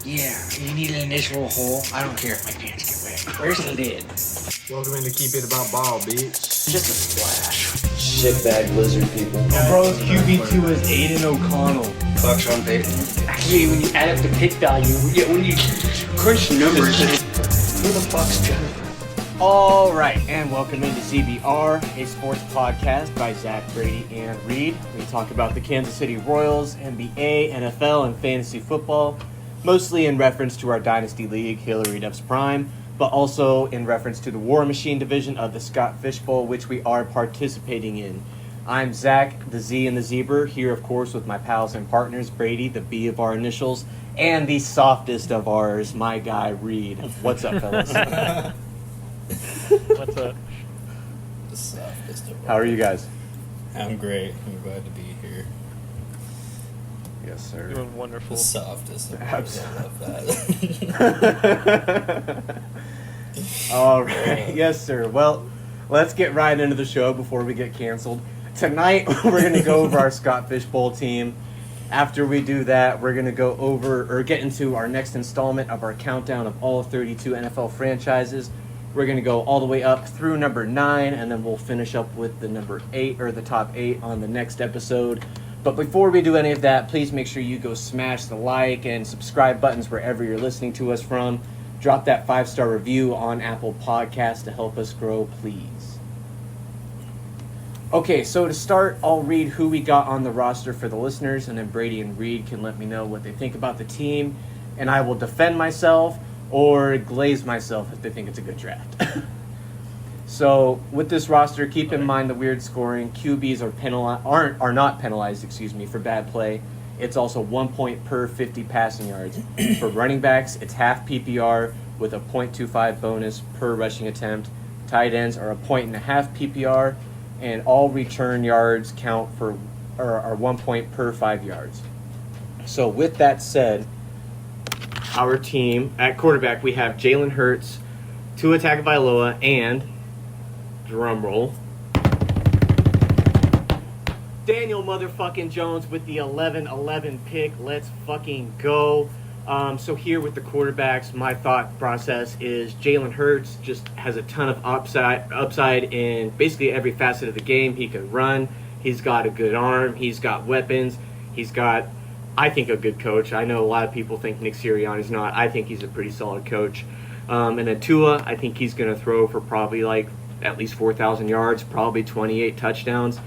Yeah, you need an initial hole. I don't care if my pants get wet. Where's the lid? Welcome in to Keep It About Ball, bitch. Just a splash. Shitbag lizard people. Bro's QB2 is Aiden O'Connell. Bucks on Peyton. Actually, when you add up the pick value, when you crunch numbers, who the fuck's Jennifer? All right, and welcome into CBR, a sports podcast by Zach, Brady, and Reed. We talk about the Kansas City Royals, NBA, NFL, and fantasy football, mostly in reference to our Dynasty League, Hillary Duff's Prime, but also in reference to the War Machine division of the Scott Fish Bowl, which we are participating in. I'm Zach, the Z and the Zebra, here, of course, with my pals and partners, Brady, the B of our initials, and the softest of ours, my guy, Reed. What's up, fellas? What's up? The softest of How are you guys? I'm great. I'm glad to be here. Yes, sir. Doing wonderful. The softest of Absolutely. I love that. All right. Yes, sir. Well, let's get right into the show before we get canceled. Tonight, we're going to go over our Scott Fish Bowl team. After we do that, we're going to go over or get into our next installment of our countdown of all 32 NFL franchises. We're going to go all the way up through number 9, and then we'll finish up with the number 8 or the top 8 on the next episode. But before we do any of that, please make sure you go smash the like and subscribe buttons wherever you're listening to us from. Drop that 5-star review on Apple Podcasts to help us grow, please. Okay, so to start, I'll read who we got on the roster for the listeners, and then Brady and Reed can let me know what they think about the team, and I will defend myself or glaze myself if they think it's a good draft. So with this roster, keep in mind the weird scoring. QBs are not penalized, for bad play. It's also 1 point per 50 passing yards. For running backs, it's half PPR with a .25 bonus per rushing attempt. Tight ends are a 1.5 PPR, and all return yards count for are 1 point per 5 yards. So with that said, our team at quarterback, we have Jalen Hurts, Tua Tagovailoa, and drumroll, Daniel motherfucking Jones with the 11-11 pick. Let's fucking go. So here with the quarterbacks, my thought process is Jalen Hurts just has a ton of upside in basically every facet of the game. He can run. He's got a good arm. He's got weapons. He's got, I think, a good coach. I know a lot of people think Nick Sirianni's not. I think he's a pretty solid coach. And then Tua, I think he's going to throw for probably like at least 4,000 yards, probably 28 touchdowns.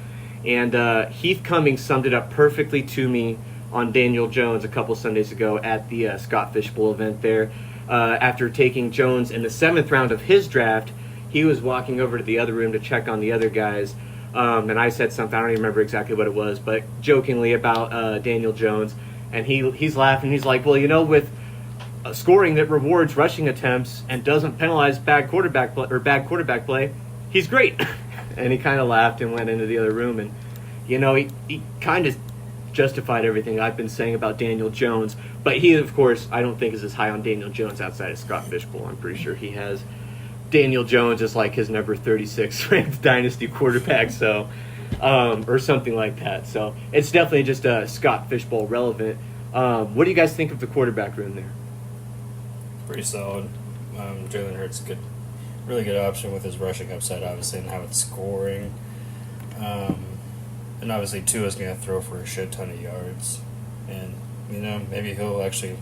And Heath Cummings summed it up perfectly to me on Daniel Jones a couple Sundays ago at the Scott Fish Bowl event there. After taking Jones in the 7th round of his draft, he was walking over to the other room to check on the other guys. And I said something, I don't even remember exactly what it was, but jokingly about Daniel Jones. And he's laughing. He's like, well, you know, with scoring that rewards rushing attempts and doesn't penalize bad quarterback play, he's great. And he kind of laughed and went into the other room. And, you know, he kind of justified everything I've been saying about Daniel Jones. But he, of course, I don't think is as high on Daniel Jones outside of Scott Fish Bowl. I'm pretty sure he has Daniel Jones as like his number 36 ranked dynasty quarterback, so or something like that. So it's definitely just a Scott Fish Bowl relevant. What do you guys think of the quarterback room there? Pretty solid. Jalen Hurts is really good option with his rushing upside, obviously, and how it's scoring. And obviously, Tua's going to throw for a shit ton of yards. And, you know, maybe he'll actually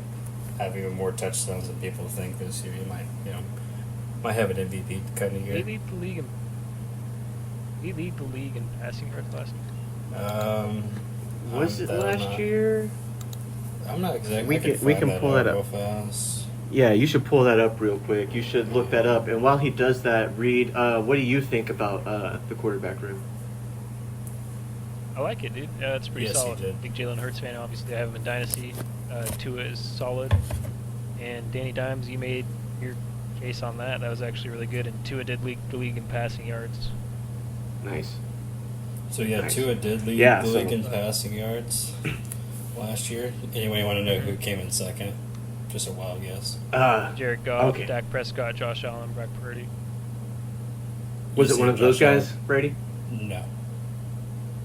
have even more touchdowns than people think this year. He might have an MVP kind of year. He lead the league in passing yards last year. Was it last year? I'm not exactly. We can pull that up real fast. Yeah, you should pull that up real quick. You should look that up. And while he does that, Reed, what do you think about the quarterback room? I like it, dude. It's pretty Yes, solid. you did. Big Jalen Hurts fan. Obviously, I have him in Dynasty. Tua is solid. And Danny Dimes, you made your case on that. That was actually really good. And Tua did lead the league in passing yards. Nice. So yeah, Nice. Tua did lead the league in passing yards last year. Anybody want to know who came in second? Just a wild guess. Jared Goff, okay. Dak Prescott, Josh Allen, Brock Purdy. Was it Easy one of those Josh guys, Brady? No.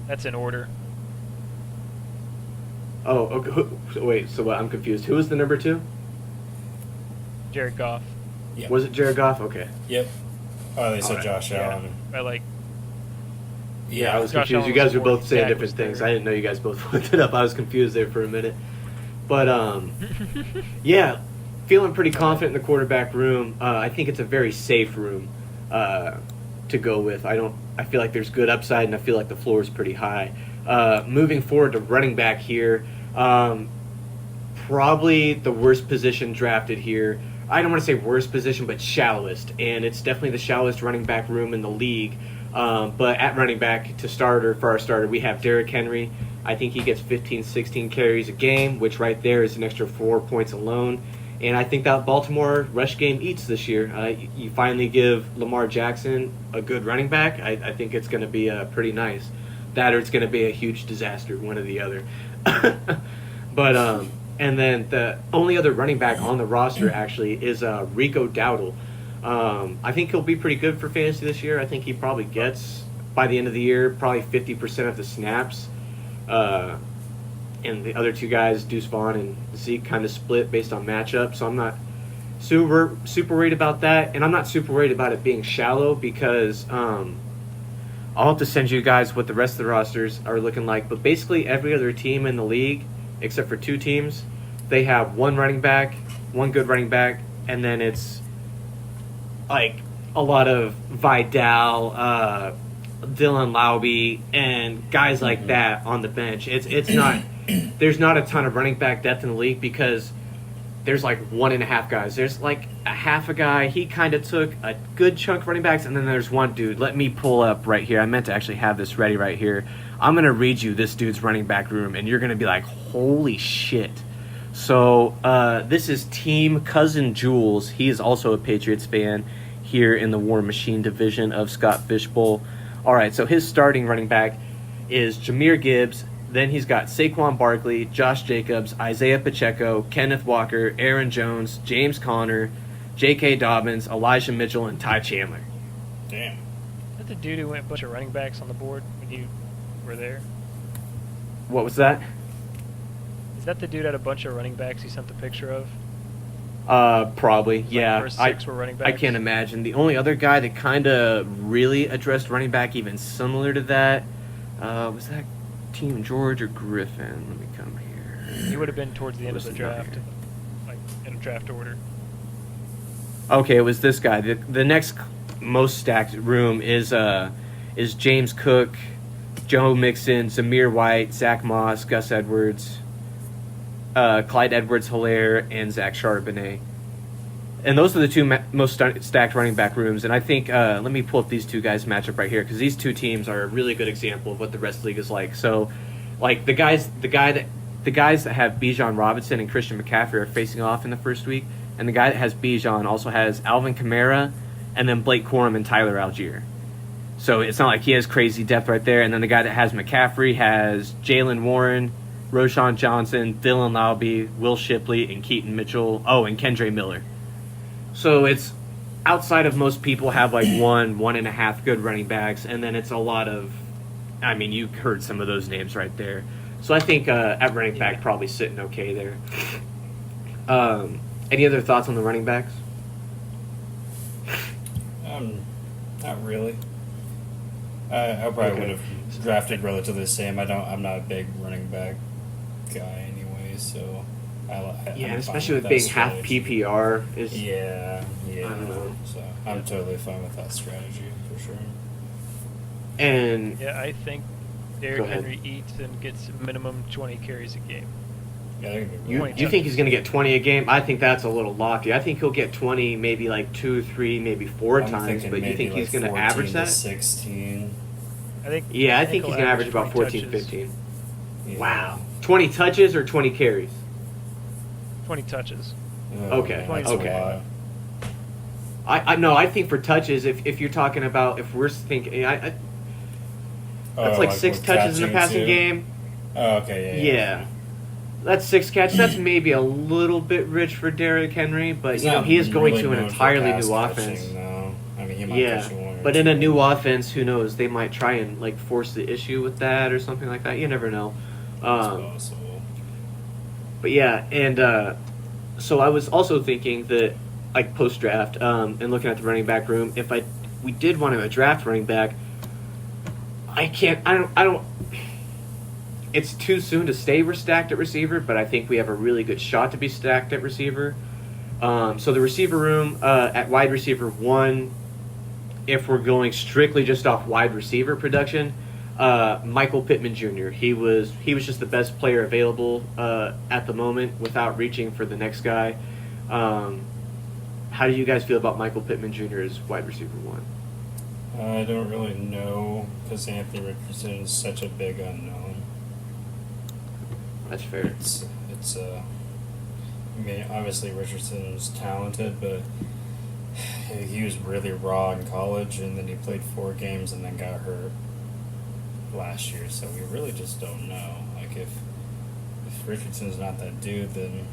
That's in order. Oh, okay. Wait, so what? I'm confused. Who was the number 2? Jared Goff. Yep. Was it Jared Goff? Okay. Yep. Oh, they said Alright. Josh Yeah. Allen. I like. Yeah, I was Josh confused. Allen You guys was were both fourth, saying Dak was different things. third. I didn't know you guys both looked it up. I was confused there for a minute. But yeah, feeling pretty confident in the quarterback room. I think it's a very safe room to go with. I feel like there's good upside, and I feel like the floor is pretty high. Moving forward to running back here, probably the worst position drafted here. I don't want to say worst position, but shallowest, and it's definitely the shallowest running back room in the league. But at running back for our starter, we have Derrick Henry. I think he gets 15, 16 carries a game, which right there is an extra 4 points alone. And I think that Baltimore rush game eats this year. You finally give Lamar Jackson a good running back. I think it's going to be pretty nice. That or it's going to be a huge disaster, one or the other. But and then the only other running back on the roster actually is Rico Dowdle. I think he'll be pretty good for fantasy this year. I think he probably gets, by the end of the year, probably 50% of the snaps. And the other two guys, Deuce Vaughn and Zeke, kind of split based on matchup. So I'm not super worried about that. And I'm not super worried about it being shallow because I'll have to send you guys what the rest of the rosters are looking like. But basically every other team in the league, except for two teams, they have one running back, one good running back, and then it's like a lot of Vidal, Dylan Laube, and guys like that on the bench. It's not there's not a ton of running back depth in the league because there's like 1.5 guys. There's like a half a guy. He kind of took a good chunk of running backs, and then there's one dude. Let me pull up right here. I meant to actually have this ready right here. I'm going to read you this dude's running back room, and you're going to be like, holy shit. So this is Team Cousin Jules. He is also a Patriots fan here in the War Machine division of Scott Fishbowl. All right, so his starting running back is Jahmyr Gibbs. Then he's got Saquon Barkley, Josh Jacobs, Isaiah Pacheco, Kenneth Walker, Aaron Jones, James Conner, J.K. Dobbins, Elijah Mitchell, and Ty Chandler. Damn. Is that the dude who went a bunch of running backs on the board when you were there? What was that? Is that the dude had a bunch of running backs you sent the picture of? Probably, Like yeah. first six were running I backs? can't imagine. The only other guy that kind of really addressed running back, even similar to that, was that Team George or Griffin? Let me come here. He would have been towards the end of the Listen right draft, here. like in a draft order. Okay, it was this guy. The next most stacked room is James Cook, Joe Mixon, Zamir White, Zach Moss, Gus Edwards, Clyde Edwards-Helaire, and Zach Charbonnet. And those are the two most stacked running back rooms. And I think, let me pull up these two guys' matchup right here, because these two teams are a really good example of what the rest of the league is like. So, like, the guys that have Bijan Robinson and Christian McCaffrey are facing off in the first week, and the guy that has Bijan also has Alvin Kamara, and then Blake Corum and Tyler Algier. So it's not like he has crazy depth right there. And then the guy that has McCaffrey has Jalen Warren, Roshan Johnson, Dylan Laube, Will Shipley, and Keaton Mitchell. Oh, and Kendre Miller. So it's outside of most people have like 1.5 good running backs, and then it's a lot of, I mean, you heard some of those names right there. So I think at running back probably sitting okay there. Any other thoughts on the running backs? Not really. I probably would have drafted relatively the same. I'm not a big running back guy anyway, so I'm fine especially with that being half strategy. PPR is. Yeah. I don't know. So I'm totally fine with that strategy for sure. And Yeah, I think Go Derrick ahead. Henry eats and gets minimum 20 carries a game. Yeah, they're gonna be you really Twenty think he's going to get 20 a game? I think that's a little lofty. I think he'll get 20 maybe like 2, 3, maybe 4 I'm times, thinking but you maybe think he's like going to 14 average to that? 16. I think. Yeah, I think he's he'll going to average about 20 14, touches. 15. Yeah. Wow. 20 touches or 20 carries? 20 touches. Okay, That's okay. a lot. I think for touches, if you're talking about, if we're thinking, that's like 6 with touches in the catching passing too? game. Oh, okay, Yeah. That's 6 catches. That's maybe a little bit rich for Derrick Henry, but He's you know not he is going really to an known for entirely pass new catching, offense. though. I mean, he might Yeah, catch you one or but in a two. new offense, who knows? They might try and like force the issue with that or something like that. You never know. It's possible. But yeah, and so I was also thinking that like post draft, and looking at the running back room, if we did want to draft running back, I don't. It's too soon to say we're stacked at receiver, but I think we have a really good shot to be stacked at receiver. So the receiver room at wide receiver 1, if we're going strictly just off wide receiver production, Michael Pittman Jr. He was just the best player available at the moment without reaching for the next guy. How do you guys feel about Michael Pittman Jr. as wide receiver 1? I don't really know because Anthony Richardson is such a big unknown. That's fair. I mean, obviously Richardson is talented, but he was really raw in college, and then he played 4 games and then got hurt last year. So we really just don't know. Like if Richardson's not that dude, then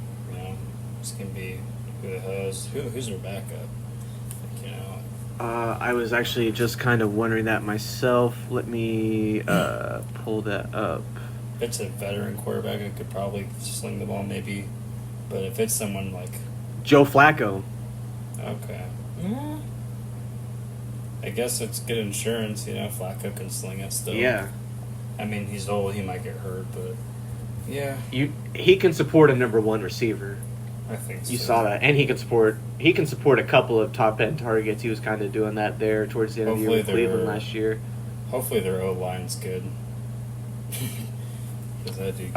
it's gonna be who's their backup. Like, I was actually just kind of wondering that myself. Let me pull that up. if it's a veteran quarterback, it could probably sling the ball maybe. But if it's someone like Joe Flacco. Okay. I guess it's good insurance, Flacco can sling it still. Yeah. I mean, he's old, he might get hurt, but yeah. He can support a number 1 receiver. I think so. You saw that. And he can support a couple of top end targets. He was kind of doing that there towards the end of the year with Cleveland last year. Hopefully their O-line's good. Because that dude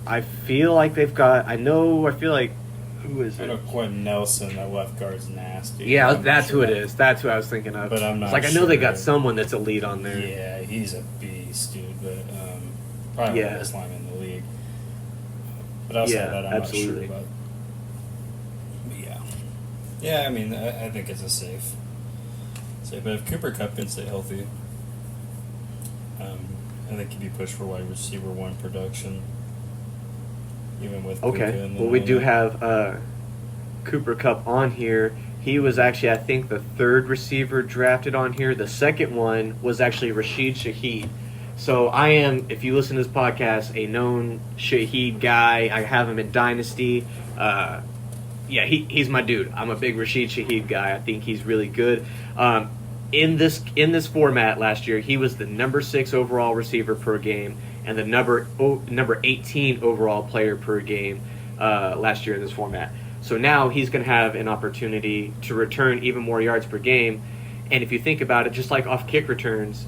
I feel like they've got who is I know it? Quentin Nelson, that left guard's nasty. Yeah, I'm that's sure who it is. That's who I was thinking of. But I'm not I know they got sure. someone that's elite on there. Yeah, he's a beast, dude. But probably one of the best linemen in the league. But outside of that, I'm absolutely. not sure about. But yeah. I mean, I think it's a safe. But if Cooper Kupp can stay healthy, I think he'd be pushed for wide receiver 1 production. Even with Okay. in the Well, we do lineup. have Cooper Kupp on here. He was actually, I think, the 3rd receiver drafted on here. The second one was actually Rashid Shaheed. So I am, if you listen to this podcast, a known Shaheed guy. I have him in Dynasty. He's my dude. I'm a big Rashid Shaheed guy. I think he's really good. In this format last year, he was the number 6 overall receiver per game and the number 18 overall player per game last year in this format. So now he's going to have an opportunity to return even more yards per game. And if you think about it, just like off kick returns,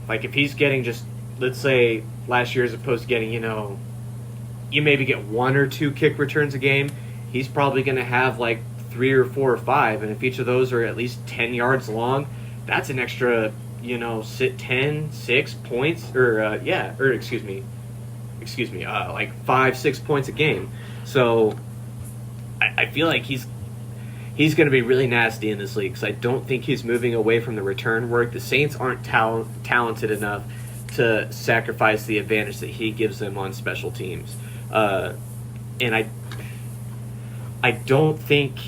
like if he's getting just, let's say last year as opposed to getting, you maybe get 1 or 2 kick returns a game, he's probably going to have like 3 or 4 or 5. And if each of those are at least 10 yards long, that's an extra, 6 points, like 5-6 points a game. So I feel like he's going to be really nasty in this league because I don't think he's moving away from the return work. The Saints aren't talented enough to sacrifice the advantage that he gives them on special teams. And I don't think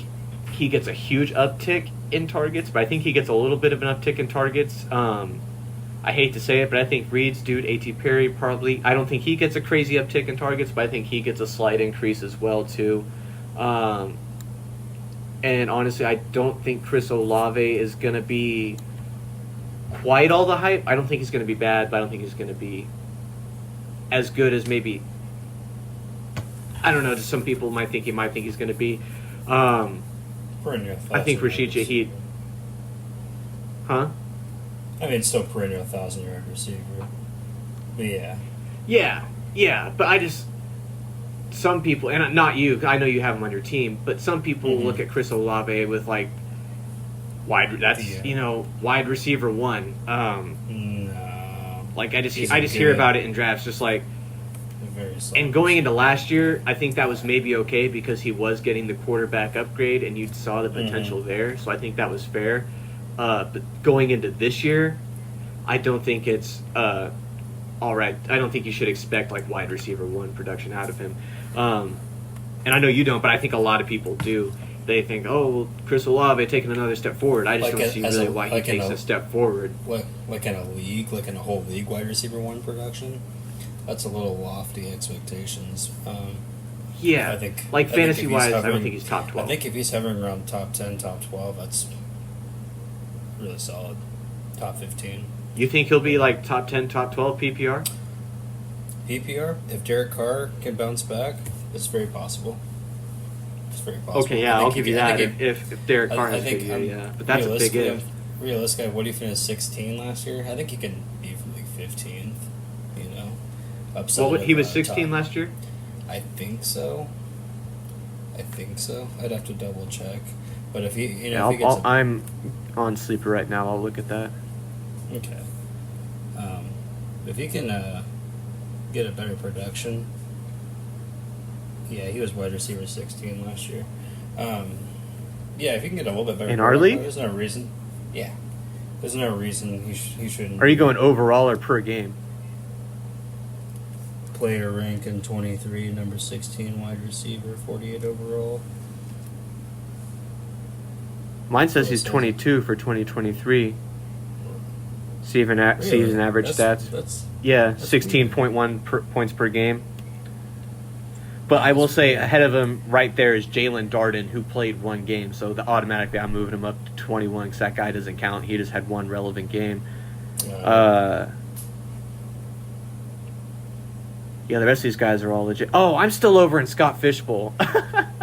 he gets a huge uptick in targets, but I think he gets a little bit of an uptick in targets. I hate to say it, but I think Reed's dude, A.T. Perry, probably, I don't think he gets a crazy uptick in targets, but I think he gets a slight increase as well, too. And honestly, I don't think Chris Olave is going to be quite all the hype. I don't think he's going to be bad, but I don't think he's going to be as good as maybe, I don't know, just some people might think he's going to be. I think Rashid Shaheed. Huh? I mean, still perennial 1,000-yard receiver. But Yeah, but some people, and not you, I know you have him on your team, but some people look at Chris Olave with like wide receiver 1. No. Like I just hear about it in drafts, just like. And going into last year, I think that was maybe okay because he was getting the quarterback upgrade and you saw the potential there. So I think that was fair. But going into this year, I don't think it's all right. I don't think you should expect like wide receiver 1 production out of him. And I know you don't, but I think a lot of people do. They think, oh, well, Chris Olave taking another step forward. I just don't see really why he takes a step forward. Like in a league, like in a whole league, wide receiver 1 production? That's a little lofty expectations. Yeah, I think like I think if fantasy he's wise, I don't hovering- think he's top 12. I think if he's hovering around top 10, top 12, that's really solid. Top 15. You think he'll be like top 10, top 12 PPR? PPR, if Derek Carr can bounce back, it's very possible. It's very possible. Okay, yeah, I I'll think give he- you I that think if Derek Carr I has a think good year, I'm yeah. But that's a big if. Realistically, what do you finish 16 last year? I think he can be like 15th. You know, upside. Well, he was of, 16 top. last year? I think so. I'd have to double check. But if he, you know, Yeah, if he gets a, I'm on Sleeper right now. I'll look at that. okay, if he can get a better production, yeah, he was wide receiver 16 last year. Yeah, if he can get a little bit better In our production, league? there's no reason. Yeah, there's no reason he shouldn't. Are you going overall or per game? Player rank in 23, number 16 wide receiver, 48 overall. Mine says Well, he's it says- 22 for 2023. Season average stats. That's Yeah, That's 16.1 points per game. But I will say ahead of him right there is Jalen Darden, who played one game. So automatically I'm moving him up to 21 because that guy doesn't count. He just had one relevant game. Yeah, the rest of these guys are all legit. Oh, I'm still over in Scott Fishbowl.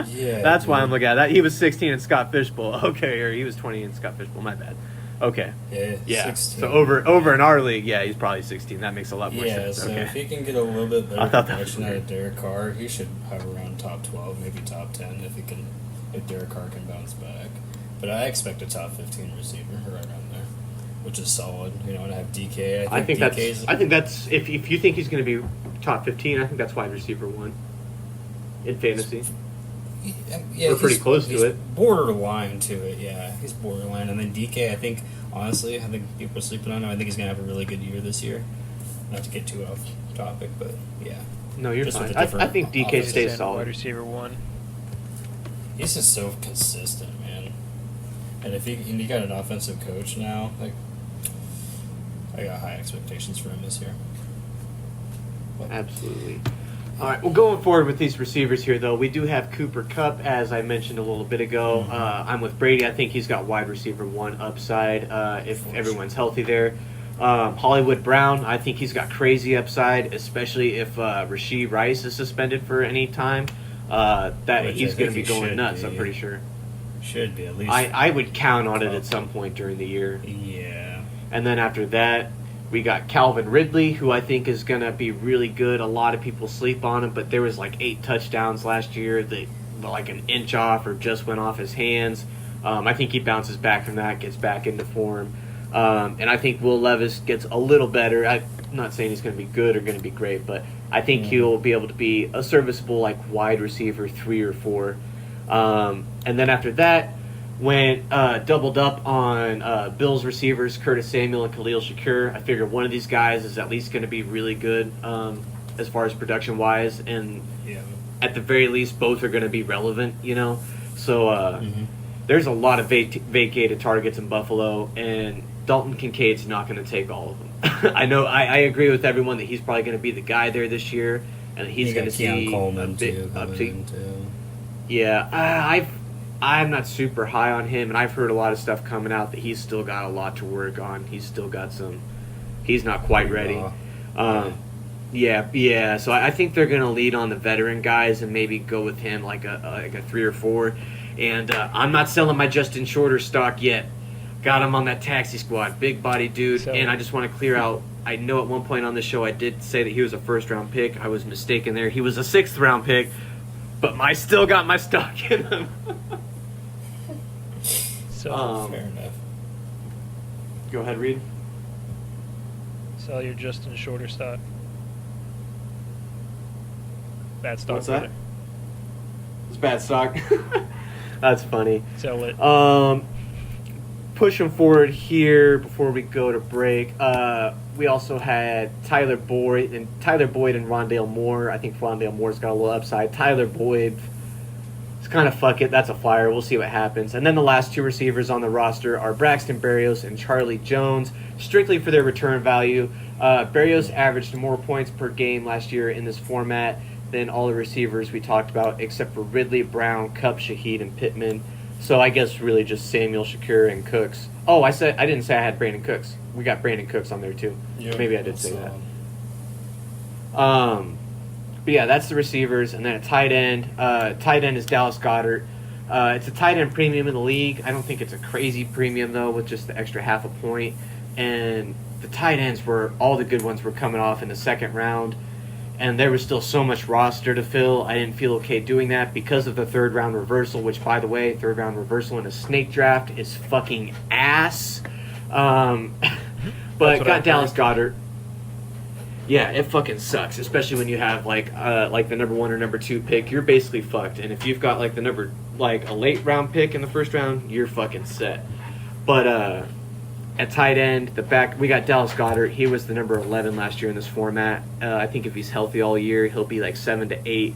yeah. That's why dude. I'm looking at that. He was 16 in Scott Fishbowl. Okay, or he was 20 in Scott Fishbowl. My bad. Okay. Yeah. 16. So over in our league, yeah, he's probably 16. That makes a lot more Yeah, sense. so Okay. if he can get a little bit I better thought that was production out weird. of Derek Carr, he should have around top 12, maybe top 10 if Derek Carr can bounce back. But I expect a top 15 receiver right around there, which is solid. You know, and I have DK. I think DK's, that's if you think he's going to be top 15, I think that's wide receiver 1 in fantasy. Yeah, We're pretty he's- close to he's it. Borderline to it, yeah. He's borderline. And then DK, I think, honestly, I think people are sleeping on him. I think he's going to have a really good year this year. Not to get too off topic, but yeah. No, you're Just fine. with a I different think DK offense. stays Wide solid. receiver 1. He's just so consistent, man. And if you got an offensive coach now, like, I got high expectations for him this year. Absolutely. All right. Well, going forward with these receivers here, though, we do have Cooper Kupp, as I mentioned a little bit ago. I'm with Brady. I think he's got wide receiver 1 upside if everyone's healthy there. Hollywood Brown, I think he's got crazy upside, especially if Rashee Rice is suspended for any time. That Which he's I going to think be he going should nuts. be. I'm pretty sure. Should be, at least. I would count on it at some point during the year. Yeah. And then after that, we got Calvin Ridley, who I think is going to be really good. A lot of people sleep on him, but there was like 8 touchdowns last year that like an inch off or just went off his hands. I think he bounces back from that, gets back into form. And I think Will Levis gets a little better. I'm not saying he's going to be good or going to be great, but I think he'll be able to be a serviceable like wide receiver 3 or 4. And then after that, went doubled up on Bills receivers, Curtis Samuel and Khalil Shakur. I figured one of these guys is at least going to be really good as far as production-wise, and Yeah. at the very least, both are going to be relevant, you know? So there's a lot of vacated targets in Buffalo, and Dalton Kincaid's not going to take all of them. I know I agree with everyone that he's probably going to be the guy there this year, and he's You going got to Keon see Coleman, a big too, coming uptick. in, too. Yeah, I'm not super high on him, and I've heard a lot of stuff coming out that he's still got a lot to work on. He's still got he's not quite ready. Yeah. So I think they're going to lead on the veteran guys and maybe go with him like a 3 or 4. And I'm not selling my Justin Shorter stock yet. Got him on that taxi squad, big body dude. So- And I just want to clear out. I know at one point on the show I did say that he was a 1st-round pick. I was mistaken there. He was a 6th-round pick, but I still got my stock in him. So Fair enough. Go ahead, Reed. sell your Justin Shorter stock. Bad stock. What's that? brother. It's bad stock. That's funny. Sell it. Pushing forward here before we go to break. We also had Tyler Boyd and Rondale Moore. I think Rondale Moore's got a little upside. Tyler Boyd, it's kind of fuck it. That's a flyer. We'll see what happens. And then the last 2 receivers on the roster are Braxton Berrios and Charlie Jones, strictly for their return value. Berrios averaged more points per game last year in this format than all the receivers we talked about, except for Ridley, Brown, Kupp, Shaheed, and Pittman. So I guess really just Samuel, Shakur, and Cooks. Oh, I didn't say I had Brandon Cooks. We got Brandon Cooks on there too. Yeah, Maybe I did say that's, that. But yeah, that's the receivers, and then a tight end. Tight end is Dallas Goedert. It's a tight end premium in the league. I don't think it's a crazy premium though, with just the extra half a point. And the tight ends all the good ones were coming off in the second round, and there was still so much roster to fill. I didn't feel okay doing that because of the third round reversal, which, by the way, third round reversal in a snake draft is fucking ass. But got Dallas Goedert. Yeah, it fucking sucks, especially when you have like the number 1 or number 2 pick. You're basically fucked, and if you've got like a late round pick in the first round, you're fucking set. But at tight end, the back, we got Dallas Goedert. He was the number 11 last year in this format. I think if he's healthy all year, he'll be like 7 to 8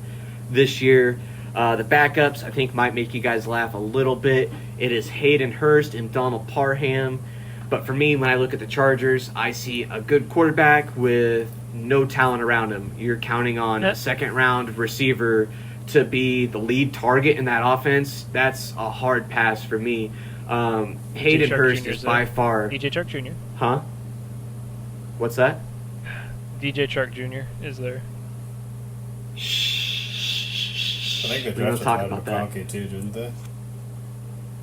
this year. The backups, I think, might make you guys laugh a little bit. It is Hayden Hurst and Donald Parham. But for me, when I look at the Chargers, I see a good quarterback with no talent around him. You're counting on a second-round receiver to be the lead target in that offense. That's a hard pass for me. Hayden Hurst is by far... DJ Chark Jr. Huh? What's that? DJ Chark Jr. is there. I think they We don't drafted talk Todd about that. McConkey too, didn't they?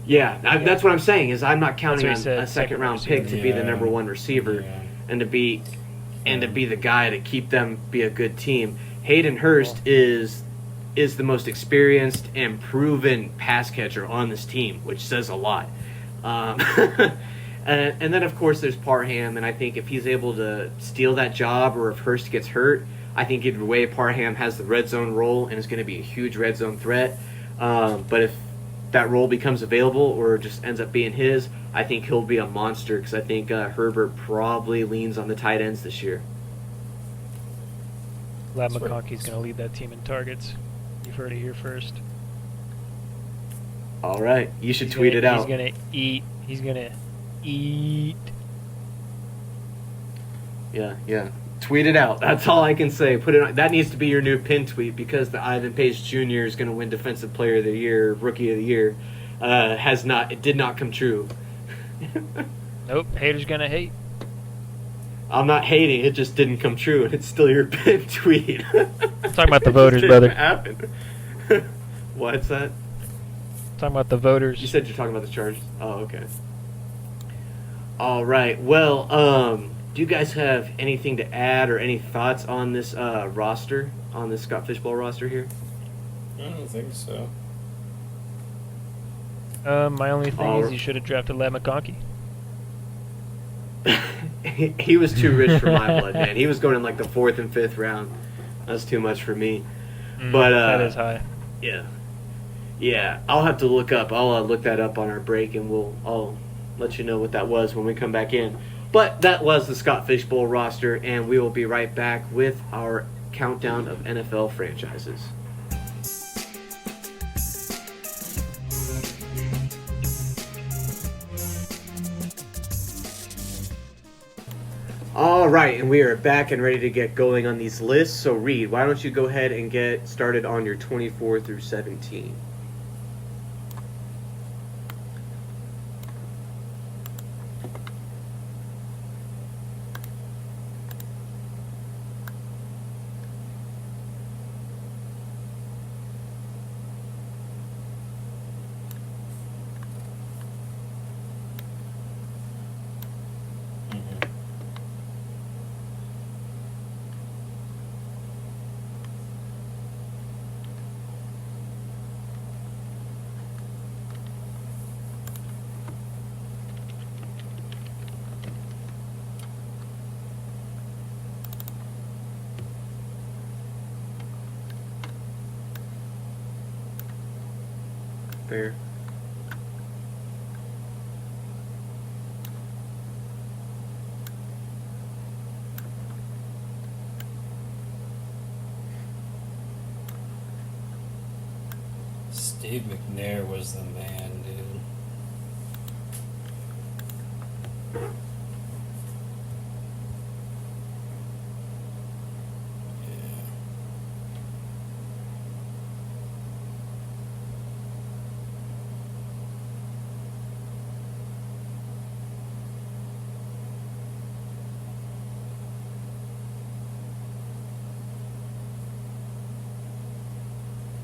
Yeah, that's what I'm saying, is I'm not counting on That's what he a said, second-round second pick to be the Yeah. number 1 receiver Yeah. and to be the guy to keep them be a good team. Hayden Hurst is the most experienced and proven pass catcher on this team, which says a lot. And then, of course, there's Parham, and I think if he's able to steal that job or if Hurst gets hurt, I think either way Parham has the red zone role and is going to be a huge red zone threat. But if that role becomes available or just ends up being his, I think he'll be a monster because I think Herbert probably leans on the tight ends this year. Lab Sweet. McConkey's going to lead that team in targets. You've heard it here first. All right, you should tweet it out. He's going to eat. He's going to eat. Yeah. Tweet it out. That's all I can say. Put it on. That needs to be your new pin tweet because the Ivan Pace Jr. is going to win Defensive Player of the Year, Rookie of the Year. It did not come true. Nope. Haters going to hate. I'm not hating. It just didn't come true, and it's still your pin tweet. I'm talking about the voters, brother. Happened. What's that? Talking about the voters. You said you're talking about the Chargers. Oh, okay. All right. Well, do you guys have anything to add or any thoughts on this roster, on this Scott Fishbowl roster here? I don't think so. My only thing is you should have drafted Lab McConkey. He was too rich for my blood, man. He was going in like the 4th and 5th round. That's too much for me. But that is high. Yeah. I'll have to look up. I'll look that up on our break, and I'll let you know what that was when we come back in. But that was the Scott Fishbowl roster, and we will be right back with our countdown of NFL franchises. All right, and we are back and ready to get going on these lists. So, Reed, why don't you go ahead and get started on your 24 through 17? Fair. Steve McNair was the man, dude. Yeah.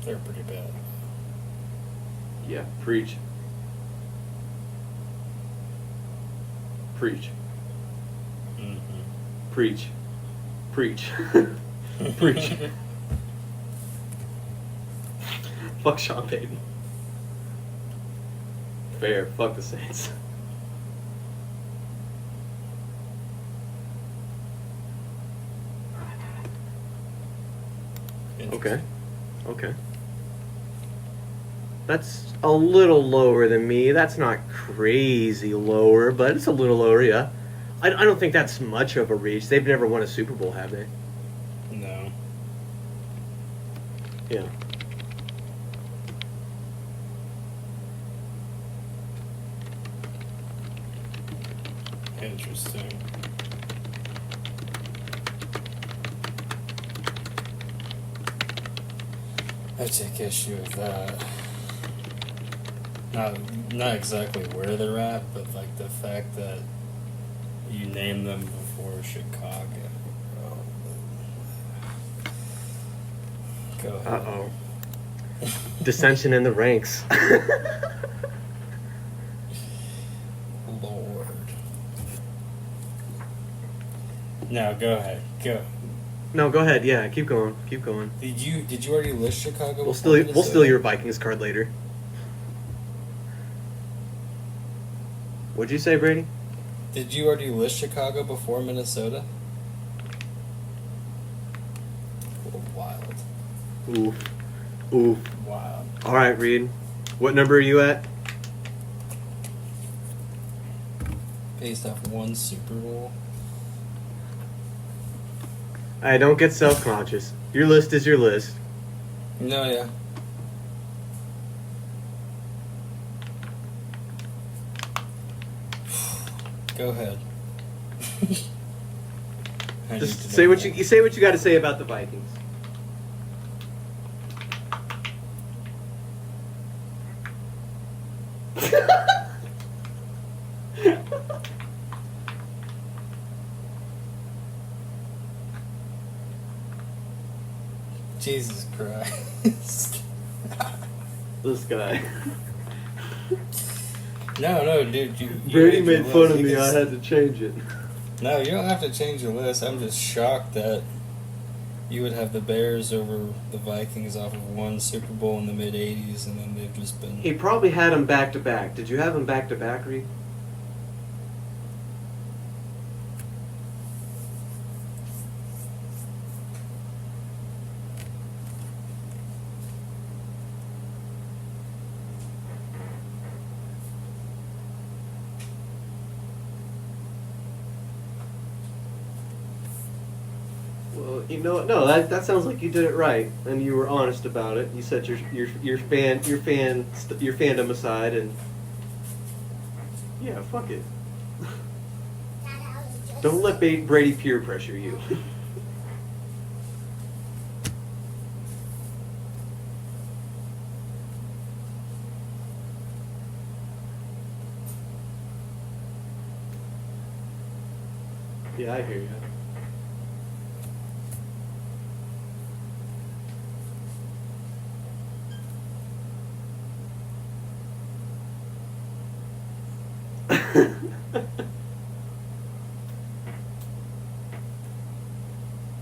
They're pretty bad. Yeah, preach. Preach. Mm-hmm. Preach. Preach. Preach. Fuck Sean Payton. Fair. Fuck the Saints. Okay. Okay. That's a little lower than me. That's not crazy lower, but it's a little lower, yeah. I don't think that's much of a reach. They've never won a Super Bowl, have they? No. Yeah. Interesting. I take issue with that. Not exactly where they're at, but like the fact that you named them before Chicago. Go ahead. Uh-oh. Dissension in the ranks. Lord. Now go ahead. Go. No, go ahead. Yeah, keep going. Keep going. Did you already list Chicago? We'll steal your Vikings card later. What'd you say, Brady? Did you already list Chicago before Minnesota? Wild. Oof. Oof. Wild. All right, Reed. What number are you at? Based off one Super Bowl. I don't get self-conscious. Your list is your list. No, yeah. Go ahead. Just say what you say what you got to say about the Vikings. Jesus Christ. This guy. No, dude. You Brady made your made fun list. of You me. can I had to change it. No, you don't have to change your list. I'm just shocked that you would have the Bears over the Vikings off of one Super Bowl in the mid '80s, and then they've just been. He probably had them back to back. Did you have them back to back, Reed? Well, you know what? No, that sounds like you did it right, and you were honest about it. You set your fandom aside, and yeah, fuck it. Don't let Brady peer pressure you. Yeah, I hear you.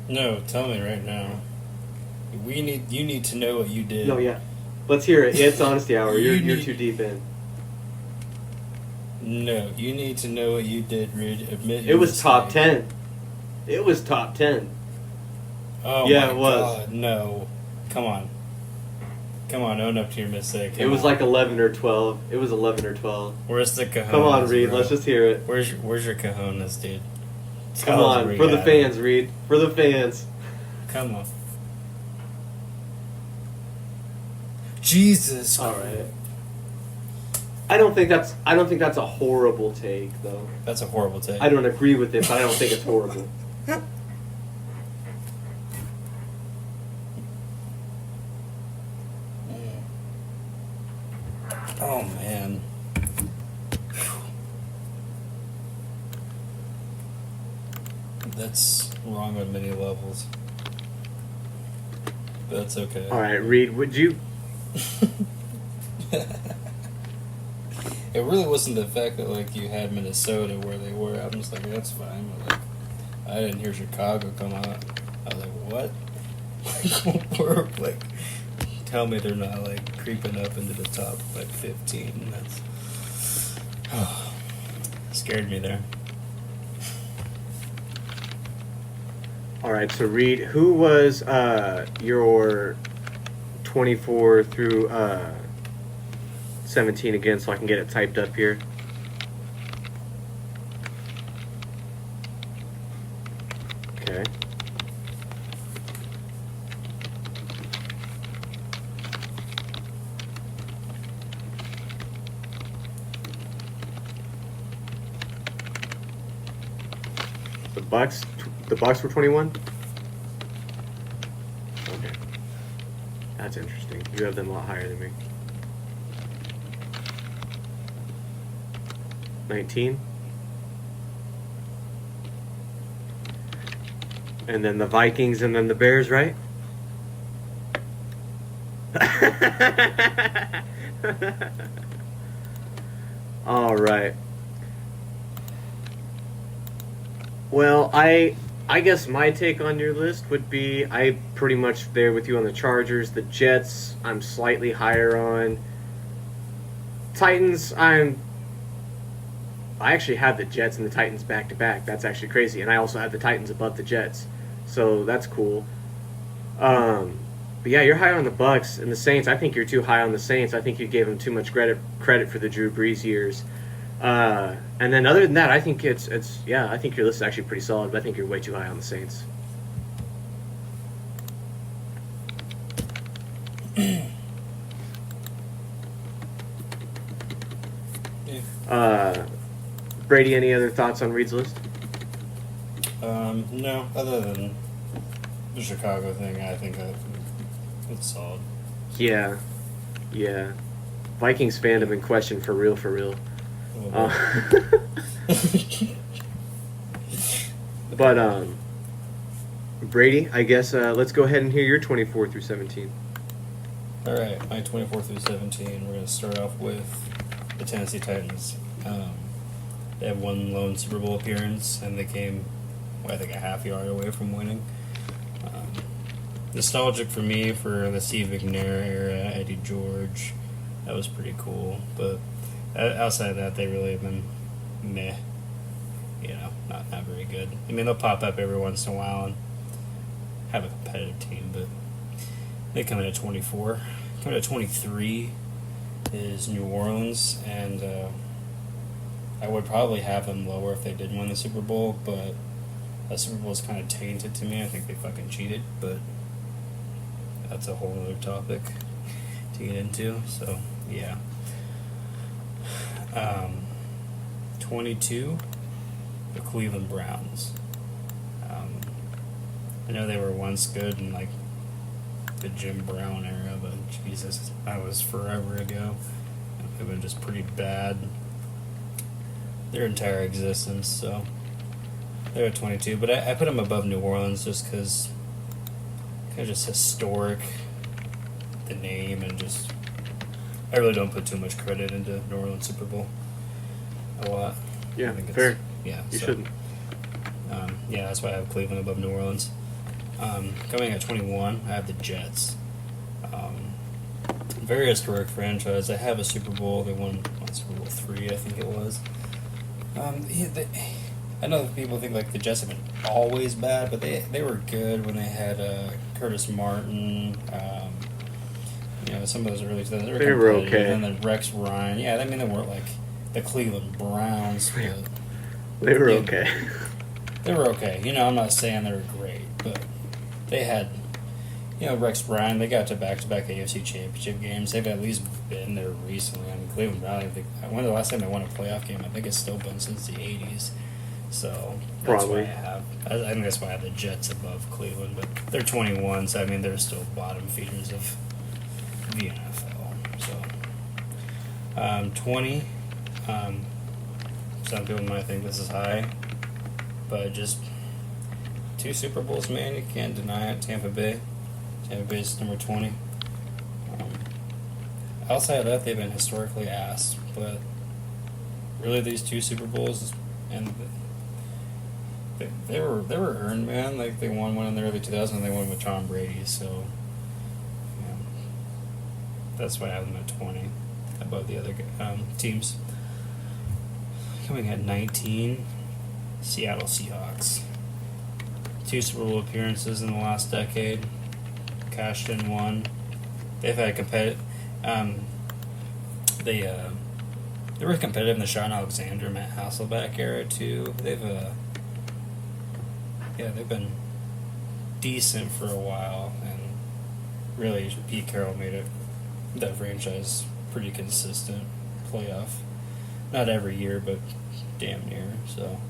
No, tell me right now. You need to know what you did. No, yeah. Let's hear it. It's honesty hour. You're need- too deep in. No, you need to know what you did, Reed. Admit It your was top mistake. 10. It was top 10. Oh Yeah, my it was. God, no. Come on, own up to your mistake. It was like 11 or 12. It was 11 or 12. Where's the cojones? Come on, Reed. bro? Let's just hear it. Where's your cojones, dude? Come Tell us on. where For you the had fans, it. Reed. For the fans. Come on. Jesus. All right. I don't think that's a horrible take, though. That's a horrible take. I don't agree with it, but I don't think it's horrible. Oh man. That's wrong on many levels. but that's okay. All right, Reed, would you? It really wasn't the fact that like you had Minnesota where they were. I'm just like, that's fine. But, like, I didn't hear Chicago come out. I was like, what? Or, like, tell me they're not like creeping up into the top like 15. That's scared me there. All right, so Reed, who was your 24 through 17 again, so I can get it typed up here? Okay. The Bucks were 21? Okay. That's interesting. You have them a lot higher than me. 19? And then the Vikings and then the Bears, right? All right. Well, I guess my take on your list would be I pretty much there with you on the Chargers. The Jets, I'm slightly higher on. Titans, I actually have the Jets and the Titans back to back. That's actually crazy. And I also have the Titans above the Jets. So that's cool. But yeah, you're high on the Bucks and the Saints. I think you're too high on the Saints. I think you gave them too much credit for the Drew Brees years. And then other than that, I think it's I think your list is actually pretty solid, but I think you're way too high on the Saints. Brady, any other thoughts on Reed's list? No, other than the Chicago thing, I think it's solid. Yeah. Vikings fandom in question for real. But Brady, I guess let's go ahead and hear your 24 through 17. All right, my 24 through 17. We're gonna start off with the Tennessee Titans. They have one lone Super Bowl appearance, and they came, I think, a half yard away from winning. Nostalgic for me for the Steve McNair era, Eddie George. That was pretty cool, but outside of that, they really have been meh. Not very good. I mean, they'll pop up every once in a while and have a competitive team, but they come in at 24. Coming at 23 is New Orleans, and I would probably have them lower if they did win the Super Bowl, but that Super Bowl is kind of tainted to me. I think they fucking cheated, but that's a whole other topic to get into, so yeah. 22, the Cleveland Browns. I know they were once good in like the Jim Brown era, but Jesus, that was forever ago. They've been just pretty bad their entire existence, so they're at 22. But I put them above New Orleans just because kind of just historic, the name, and just I really don't put too much credit into New Orleans Super Bowl a lot. Yeah, I think fair. Yeah, You shouldn't. Yeah, that's why I have Cleveland above New Orleans. Coming at 21, I have the Jets. Very historic franchise. They have a Super Bowl. They won Super Bowl 3, I think it was. I know that people think like the Jets have been always bad, but they were good when they had Curtis Martin. Some of those early stuff. They were okay. And then Rex Ryan. Yeah, I mean they weren't like the Cleveland Browns, but They were okay. They were okay. I'm not saying they were great, but they had, Rex Ryan. They got to back-to-back AFC Championship games. They've at least been there recently. I mean, Cleveland Browns. When the last time they won a playoff game? I think it's still been since the '80s. So that's Probably. why I think that's why I have the Jets above Cleveland. But they're 21, so I mean they're still bottom feeders of the NFL. So 20. Some people might think this is high, but just 2 Super Bowls, man, you can't deny it. Tampa Bay, Tampa Bay's number 20. Outside of that, they've been historically ass, but really these 2 Super Bowls, and they were earned, man. Like, they won one in the early 2000s, and they won with Tom Brady, so yeah, that's why I have them at 20 above the other teams. Coming at 19, Seattle Seahawks. 2 Super Bowl appearances in the last decade. Cashed in 1. They've had competitive. They were competitive in the Sean Alexander, Matt Hasselbeck era too. They've been decent for a while, and really Pete Carroll made that franchise pretty consistent playoff. Not every year, but damn near. So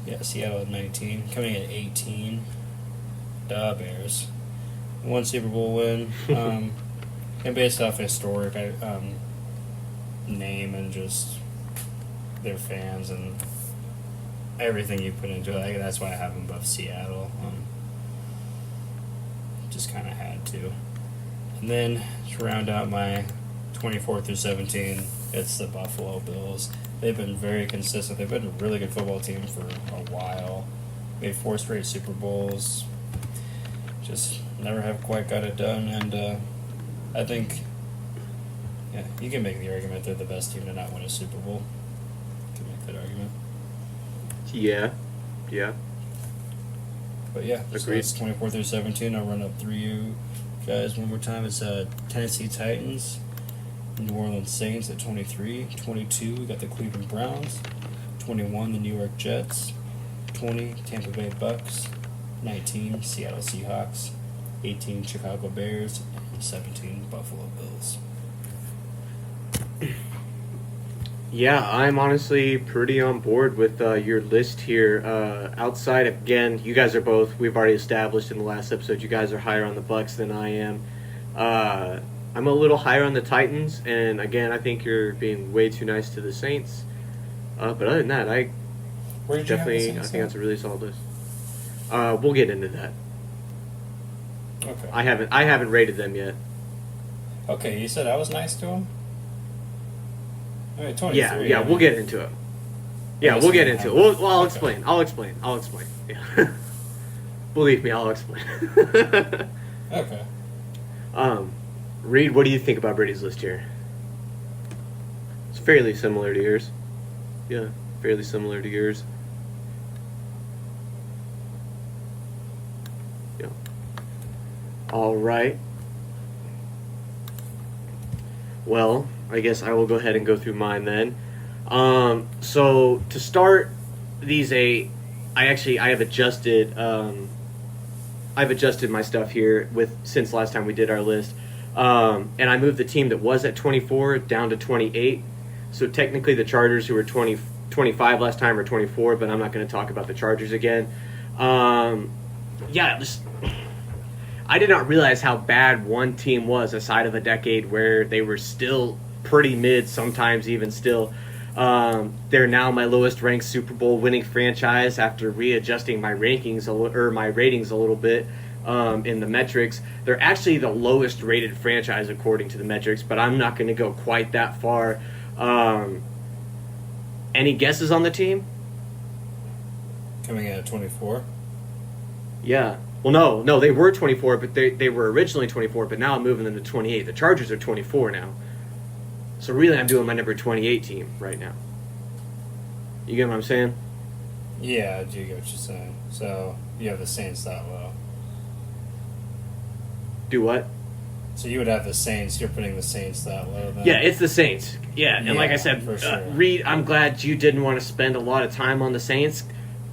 yeah, Seattle at 19, coming at 18. Bears, 1 Super Bowl win. And based off historic name and just their fans and everything you put into it, that's why I have them above Seattle. Just kind of had to. And then to round out my 24 through 17, it's the Buffalo Bills. They've been very consistent. They've been a really good football team for a while. Made 4 straight Super Bowls. Just never have quite got it done, and I think, yeah, you can make the argument they're the best team to not win a Super Bowl. You can make that argument. Yeah. But yeah, so Agreed. it's 24 through 17. I'll run up through you guys one more time. It's Tennessee Titans, New Orleans Saints at 23. 22, we got the Cleveland Browns. 21, the New York Jets. 20, Tampa Bay Bucks. 19, Seattle Seahawks. 18, Chicago Bears. And 17, Buffalo Bills. Yeah, I'm honestly pretty on board with your list here. Outside, again, you guys are both, we've already established in the last episode, you guys are higher on the Bucks than I am. I'm a little higher on the Titans, and again, I think you're being way too nice to the Saints. But other than that, I Where did you have the definitely, I Saints think at? that's a really solid list. We'll get into that. Okay. I haven't rated them yet. Okay, you said I was nice to him? All right, 23. Yeah, we'll get into it. Yeah, guess we'll we get can into it. have- I'll okay. explain. I'll explain. Yeah. Believe me, I'll explain. Okay. Reed, what do you think about Brady's list here? It's fairly similar to yours. Yeah, fairly similar to yours. Yeah. All right. Well, I guess I will go ahead and go through mine then. So to start these I have adjusted I've adjusted my stuff here since last time we did our list. And I moved the team that was at 24 down to 28. So technically the Chargers, who were 25 last time, are 24, but I'm not going to talk about the Chargers again. I did not realize how bad one team was aside of a decade where they were still pretty mid, sometimes even still. They're now my lowest ranked Super Bowl winning franchise after readjusting my ratings a little bit in the metrics. They're actually the lowest rated franchise according to the metrics, but I'm not going to go quite that far. Any guesses on the team? Coming in at 24. Yeah. Well, no, they were 24, but they were originally 24, but now I'm moving them to 28. The Chargers are 24 now. So really, I'm doing my number 28 team right now. You get what I'm saying? Yeah, I do get what you're saying. So you have the Saints that low. Do what? So you would have the Saints. You're putting the Saints that low then? Yeah, it's the Saints. Yeah, and like I Yeah, said, for sure. Reed, I'm glad you didn't want to spend a lot of time on the Saints,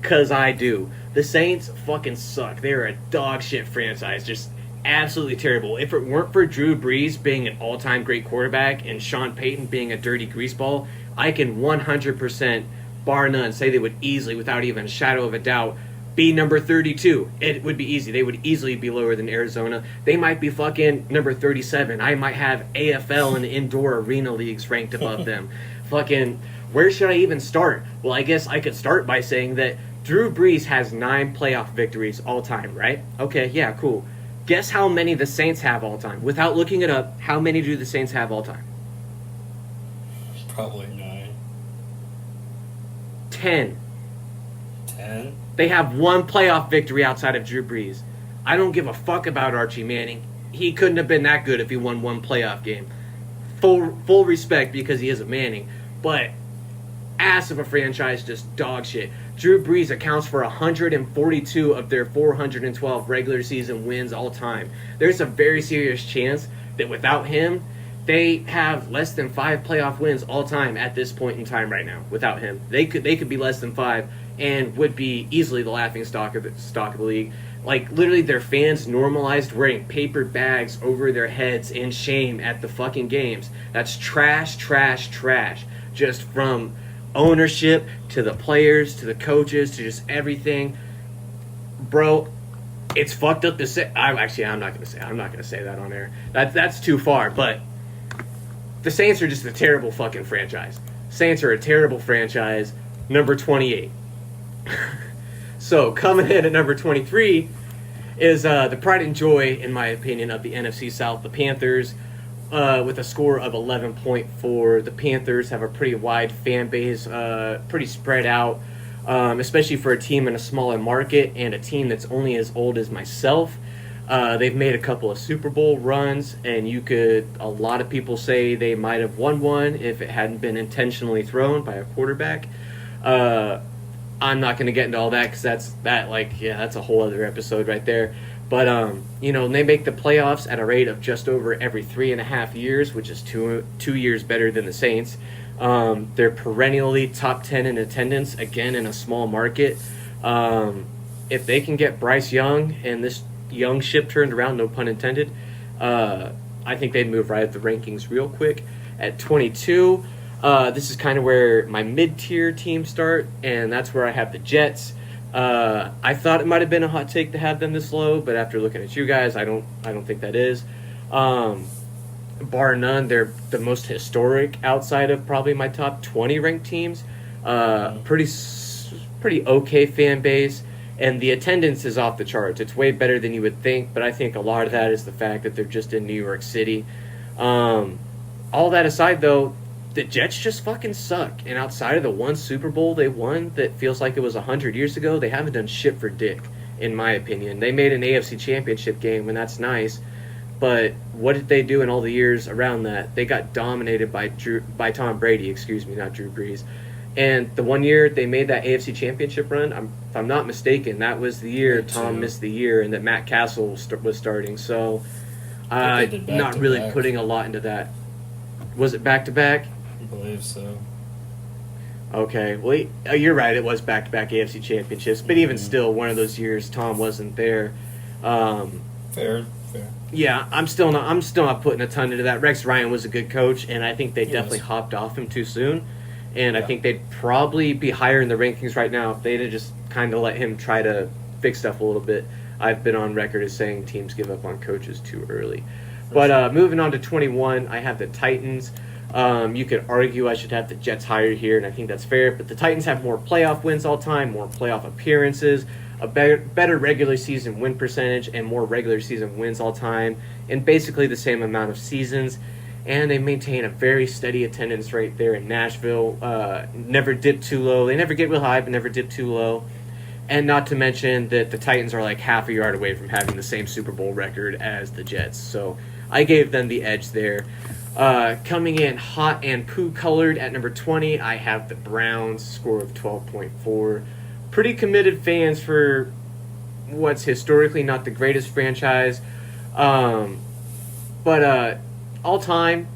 because I do. The Saints fucking suck. They're a dog shit franchise. Just absolutely terrible. If it weren't for Drew Brees being an all-time great quarterback and Sean Payton being a dirty greaseball, I can 100%, bar none, say they would easily, without even a shadow of a doubt, be number 32. It would be easy. They would easily be lower than Arizona. They might be fucking number 37. I might have AFL and indoor arena leagues ranked above them. Fucking, where should I even start? Well, I guess I could start by saying that Drew Brees has 9 playoff victories all time, right? Okay, yeah, cool. Guess how many the Saints have all time? Without looking it up, how many do the Saints have all time? Probably 9. 10. 10? They have one playoff victory outside of Drew Brees. I don't give a fuck about Archie Manning. He couldn't have been that good if he won one playoff game. Full respect because he is a Manning, but ass of a franchise, just dog shit. Drew Brees accounts for 142 of their 412 regular season wins all time. There's a very serious chance that without him, they have less than 5 playoff wins all time at this point in time right now. Without him, they could be less than 5 and would be easily the laughing stock of the league. Like, literally, their fans normalized wearing paper bags over their heads in shame at the fucking games. That's trash, trash, trash. Just from ownership to the players to the coaches to just everything. Bro, it's fucked up to say. I'm not gonna say that on air. That's too far. But the Saints are just a terrible fucking franchise. Saints are a terrible franchise. Number 28. So, coming in at number 23 is the pride and joy, in my opinion, of the NFC South, the Panthers, with a score of 11.4. The Panthers have a pretty wide fan base, pretty spread out, especially for a team in a smaller market and a team that's only as old as myself. They've made a couple of Super Bowl runs, and a lot of people say they might have won one if it hadn't been intentionally thrown by a quarterback. I'm not going to get into all that because that's a whole other episode right there. But, they make the playoffs at a rate of just over every 3.5 years, which is two years better than the Saints. They're perennially top 10 in attendance, again, in a small market. If they can get Bryce Young and this young ship turned around, no pun intended, I think they'd move right up the rankings real quick. At 22... this is kind of where my mid-tier teams start, and that's where I have the Jets. I thought it might have been a hot take to have them this low, but after looking at you guys, I don't think that is. Bar none, they're the most historic outside of probably my top 20 ranked teams. Pretty okay fan base, and the attendance is off the charts. It's way better than you would think, but I think a lot of that is the fact that they're just in New York City. All that aside, though, the Jets just fucking suck. And outside of the one Super Bowl they won that feels like it was 100 years ago, they haven't done shit for dick, in my opinion. They made an AFC Championship game, and that's nice. But what did they do in all the years around that? They got dominated by Tom Brady, not Drew Brees. And the one year they made that AFC Championship run, if I'm not mistaken, that was the year Tom missed the year and that Matt Castle was starting. So not really putting a lot into that. Was it back-to-back? I believe so. Okay, well, you're right. It was back-to-back AFC championships, but even still, one of those years Tom wasn't there. Fair. Yeah, I'm still not putting a ton into that. Rex Ryan was a good coach, and I think they definitely hopped off him too soon. And I think they'd probably be higher in the rankings right now if they'd have just kind of let him try to fix stuff a little bit. I've been on record as saying teams give up on coaches too early. But moving on to 21, I have the Titans. You could argue I should have the Jets higher here, and I think that's fair. But the Titans have more playoff wins all time, more playoff appearances, a better regular season win percentage, and more regular season wins all time, and basically the same amount of seasons. And they maintain a very steady attendance rate there in Nashville. Never dip too low. They never get real high, but never dip too low. And not to mention that the Titans are like half a yard away from having the same Super Bowl record as the Jets. So I gave them the edge there. Coming in hot and poo-colored at number 20, I have the Browns, score of 12.4. Pretty committed fans for what's historically not the greatest franchise. But all time,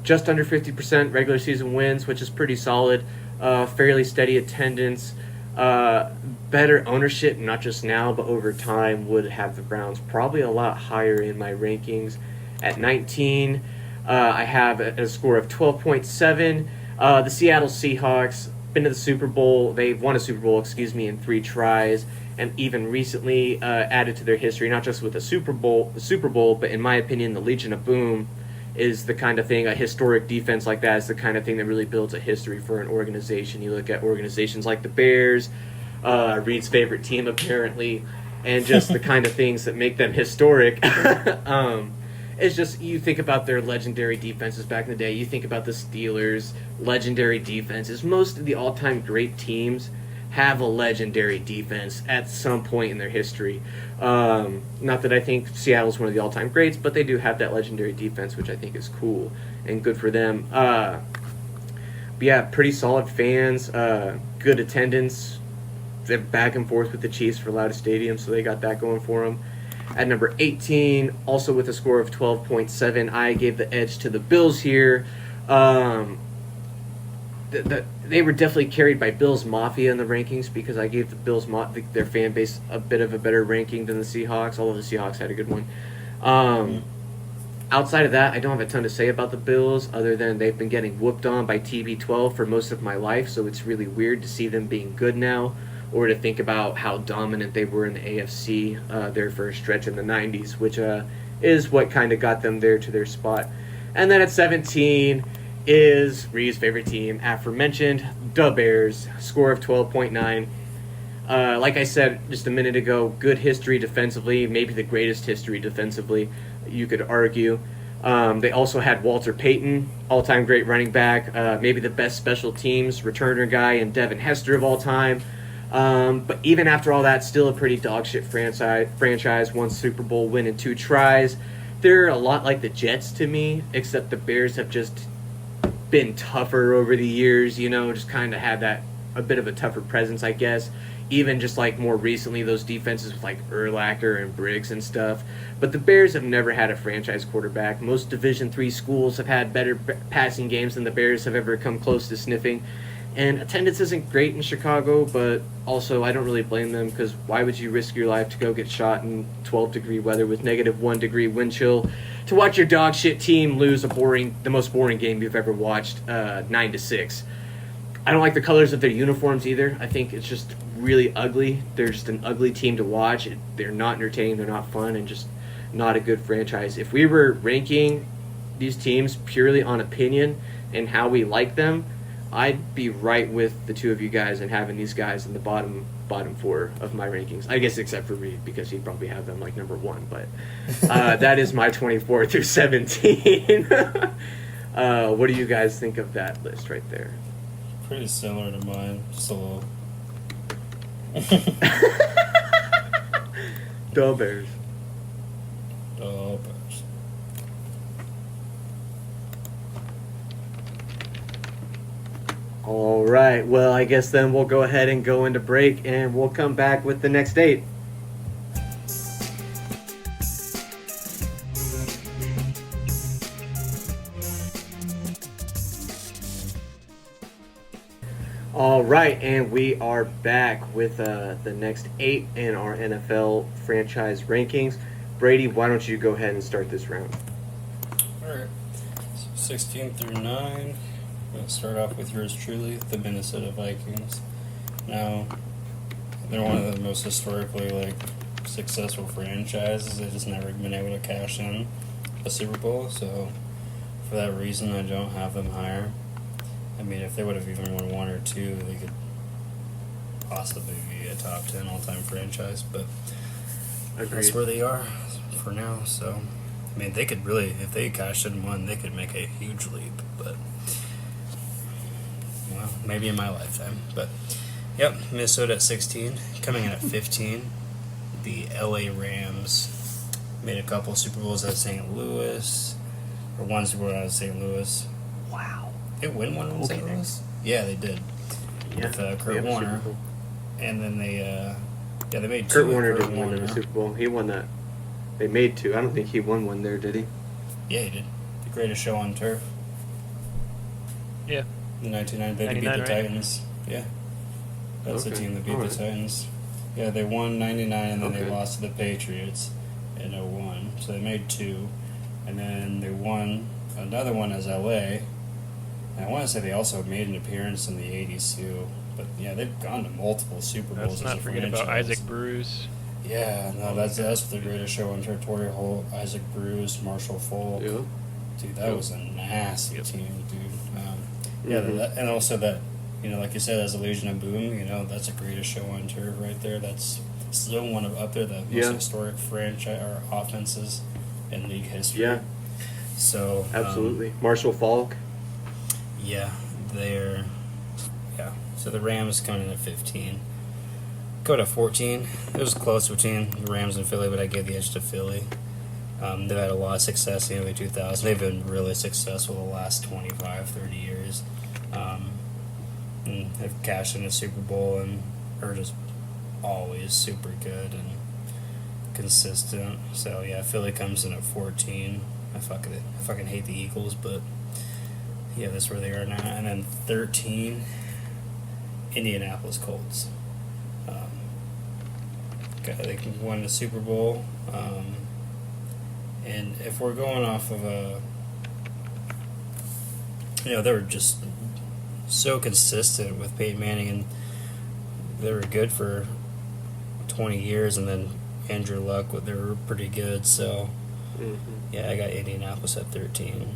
just under 50% regular season wins, which is pretty solid. Fairly steady attendance. Better ownership, not just now, but over time, would have the Browns probably a lot higher in my rankings. At 19, I have a score of 12.7. The Seattle Seahawks, been to the Super Bowl. They've won a Super Bowl, in 3 tries, and even recently added to their history, not just with the Super Bowl, but in my opinion, the Legion of Boom is the kind of thing, a historic defense like that is the kind of thing that really builds a history for an organization. You look at organizations like the Bears, Reed's favorite team apparently, and just the kind of things that make them historic. It's just, you think about their legendary defenses back in the day. You think about the Steelers' legendary defenses. Most of the all-time great teams have a legendary defense at some point in their history. Not that I think Seattle's one of the all-time greats, but they do have that legendary defense, which I think is cool and good for them. But yeah, pretty solid fans, good attendance. They're back and forth with the Chiefs for loudest stadium, so they got that going for them. At number 18, also with a score of 12.7, I gave the edge to the Bills here. They were definitely carried by Bills Mafia in the rankings because I gave the Bills their fan base a bit of a better ranking than the Seahawks, although the Seahawks had a good one. Outside of that, I don't have a ton to say about the Bills other than they've been getting whooped on by TB12 for most of my life, so it's really weird to see them being good now or to think about how dominant they were in the AFC their first stretch in the 90s, which is what kind of got them there to their spot. And then at 17 is Ree's favorite team, aforementioned, the Bears, score of 12.9. Like I said just a minute ago, good history defensively, maybe the greatest history defensively, you could argue. They also had Walter Payton, all-time great running back, maybe the best special teams returner guy, and Devin Hester of all time. But even after all that, still a pretty dogshit franchise. One Super Bowl win in 2 tries. They're a lot like the Jets to me, except the Bears have just been tougher over the years, just kind of had that a bit of a tougher presence, I guess. Even just like more recently, those defenses with like Urlacher and Briggs and stuff. But the Bears have never had a franchise quarterback. Most Division III schools have had better passing games than the Bears have ever come close to sniffing. And attendance isn't great in Chicago, but also I don't really blame them because why would you risk your life to go get shot in 12-degree weather with -1 degree wind chill to watch your dog shit team lose the most boring game you've ever watched, 9-6. I don't like the colors of their uniforms either. I think it's just really ugly. They're just an ugly team to watch. They're not entertaining. They're not fun, and just not a good franchise. If we were ranking these teams purely on opinion and how we like them, I'd be right with the two of you guys and having these guys in the bottom 4 of my rankings. I guess except for Reed, because he'd probably have them like number 1. But that is my 24 through 17. What do you guys think of that list right there? Pretty similar to mine, just a little. The Bears. Oh, Bears. All right. Well, I guess then we'll go ahead and go into break, and we'll come back with the next 8. All right, and we are back with the next 8 in our NFL franchise rankings. Brady, why don't you go ahead and start this round? All right. So 16 through 9. We'll start off with yours truly, the Minnesota Vikings. Now, they're one of the most historically successful franchises. They've just never been able to cash in a Super Bowl, so for that reason, I don't have them higher. I mean, if they would have even won 1 or 2, they could possibly be a top 10 all-time franchise, but that's where they are for now. So, I mean, they could really, if they cashed in 1, they could make a huge leap, but, well, maybe in my lifetime. But, yep, Minnesota at 16. Coming in at 15, the LA Rams made a couple Super Bowls at St. Louis, or 1 Super Bowl at St. Louis. Wow. They win one in St. Louis? Yeah, they did. Yeah. With Kurt Warner. And then they made 2. Kurt Warner didn't win the Super Bowl. He won that. They made 2. I don't think he won one there, did he? Yeah, he did. The greatest show on turf. Yeah. In 1999, they beat the Titans. Yeah. That's the team that beat the Titans. Yeah, they won 99 and then they lost to the Patriots in 01. So they made 2. And then they won another one as LA. And I want to say they also made an appearance in the 80s too. But yeah, they've gone to multiple Super Bowls. Let's not forget about Isaac Bruce. Yeah, no, that's the greatest show on territorial whole. Isaac Bruce, Marshall Falk. Yeah. Dude, that was a nasty team, dude. And also that, like you said, as a Legion of Boom, that's a greatest show on turf right there. That's still one of up there the most Yeah. historic franchise or offenses in league history. Yeah. So Absolutely. Marshall Falk. Yeah, they're So the Rams coming in at 15. Go to 14. It was close between the Rams and Philly, but I gave the edge to Philly. They've had a lot of success in the early 2000s. They've been really successful the last 25, 30 years. And have cashed in a Super Bowl and are just always super good and consistent. So yeah, Philly comes in at 14. I fucking hate the Eagles, but yeah, that's where they are now. And then 13, Indianapolis Colts. They won the Super Bowl. And if we're going off of they were just so consistent with Peyton Manning, and they were good for 20 years, and then Andrew Luck, they were pretty good. So, yeah, I got Indianapolis at 13.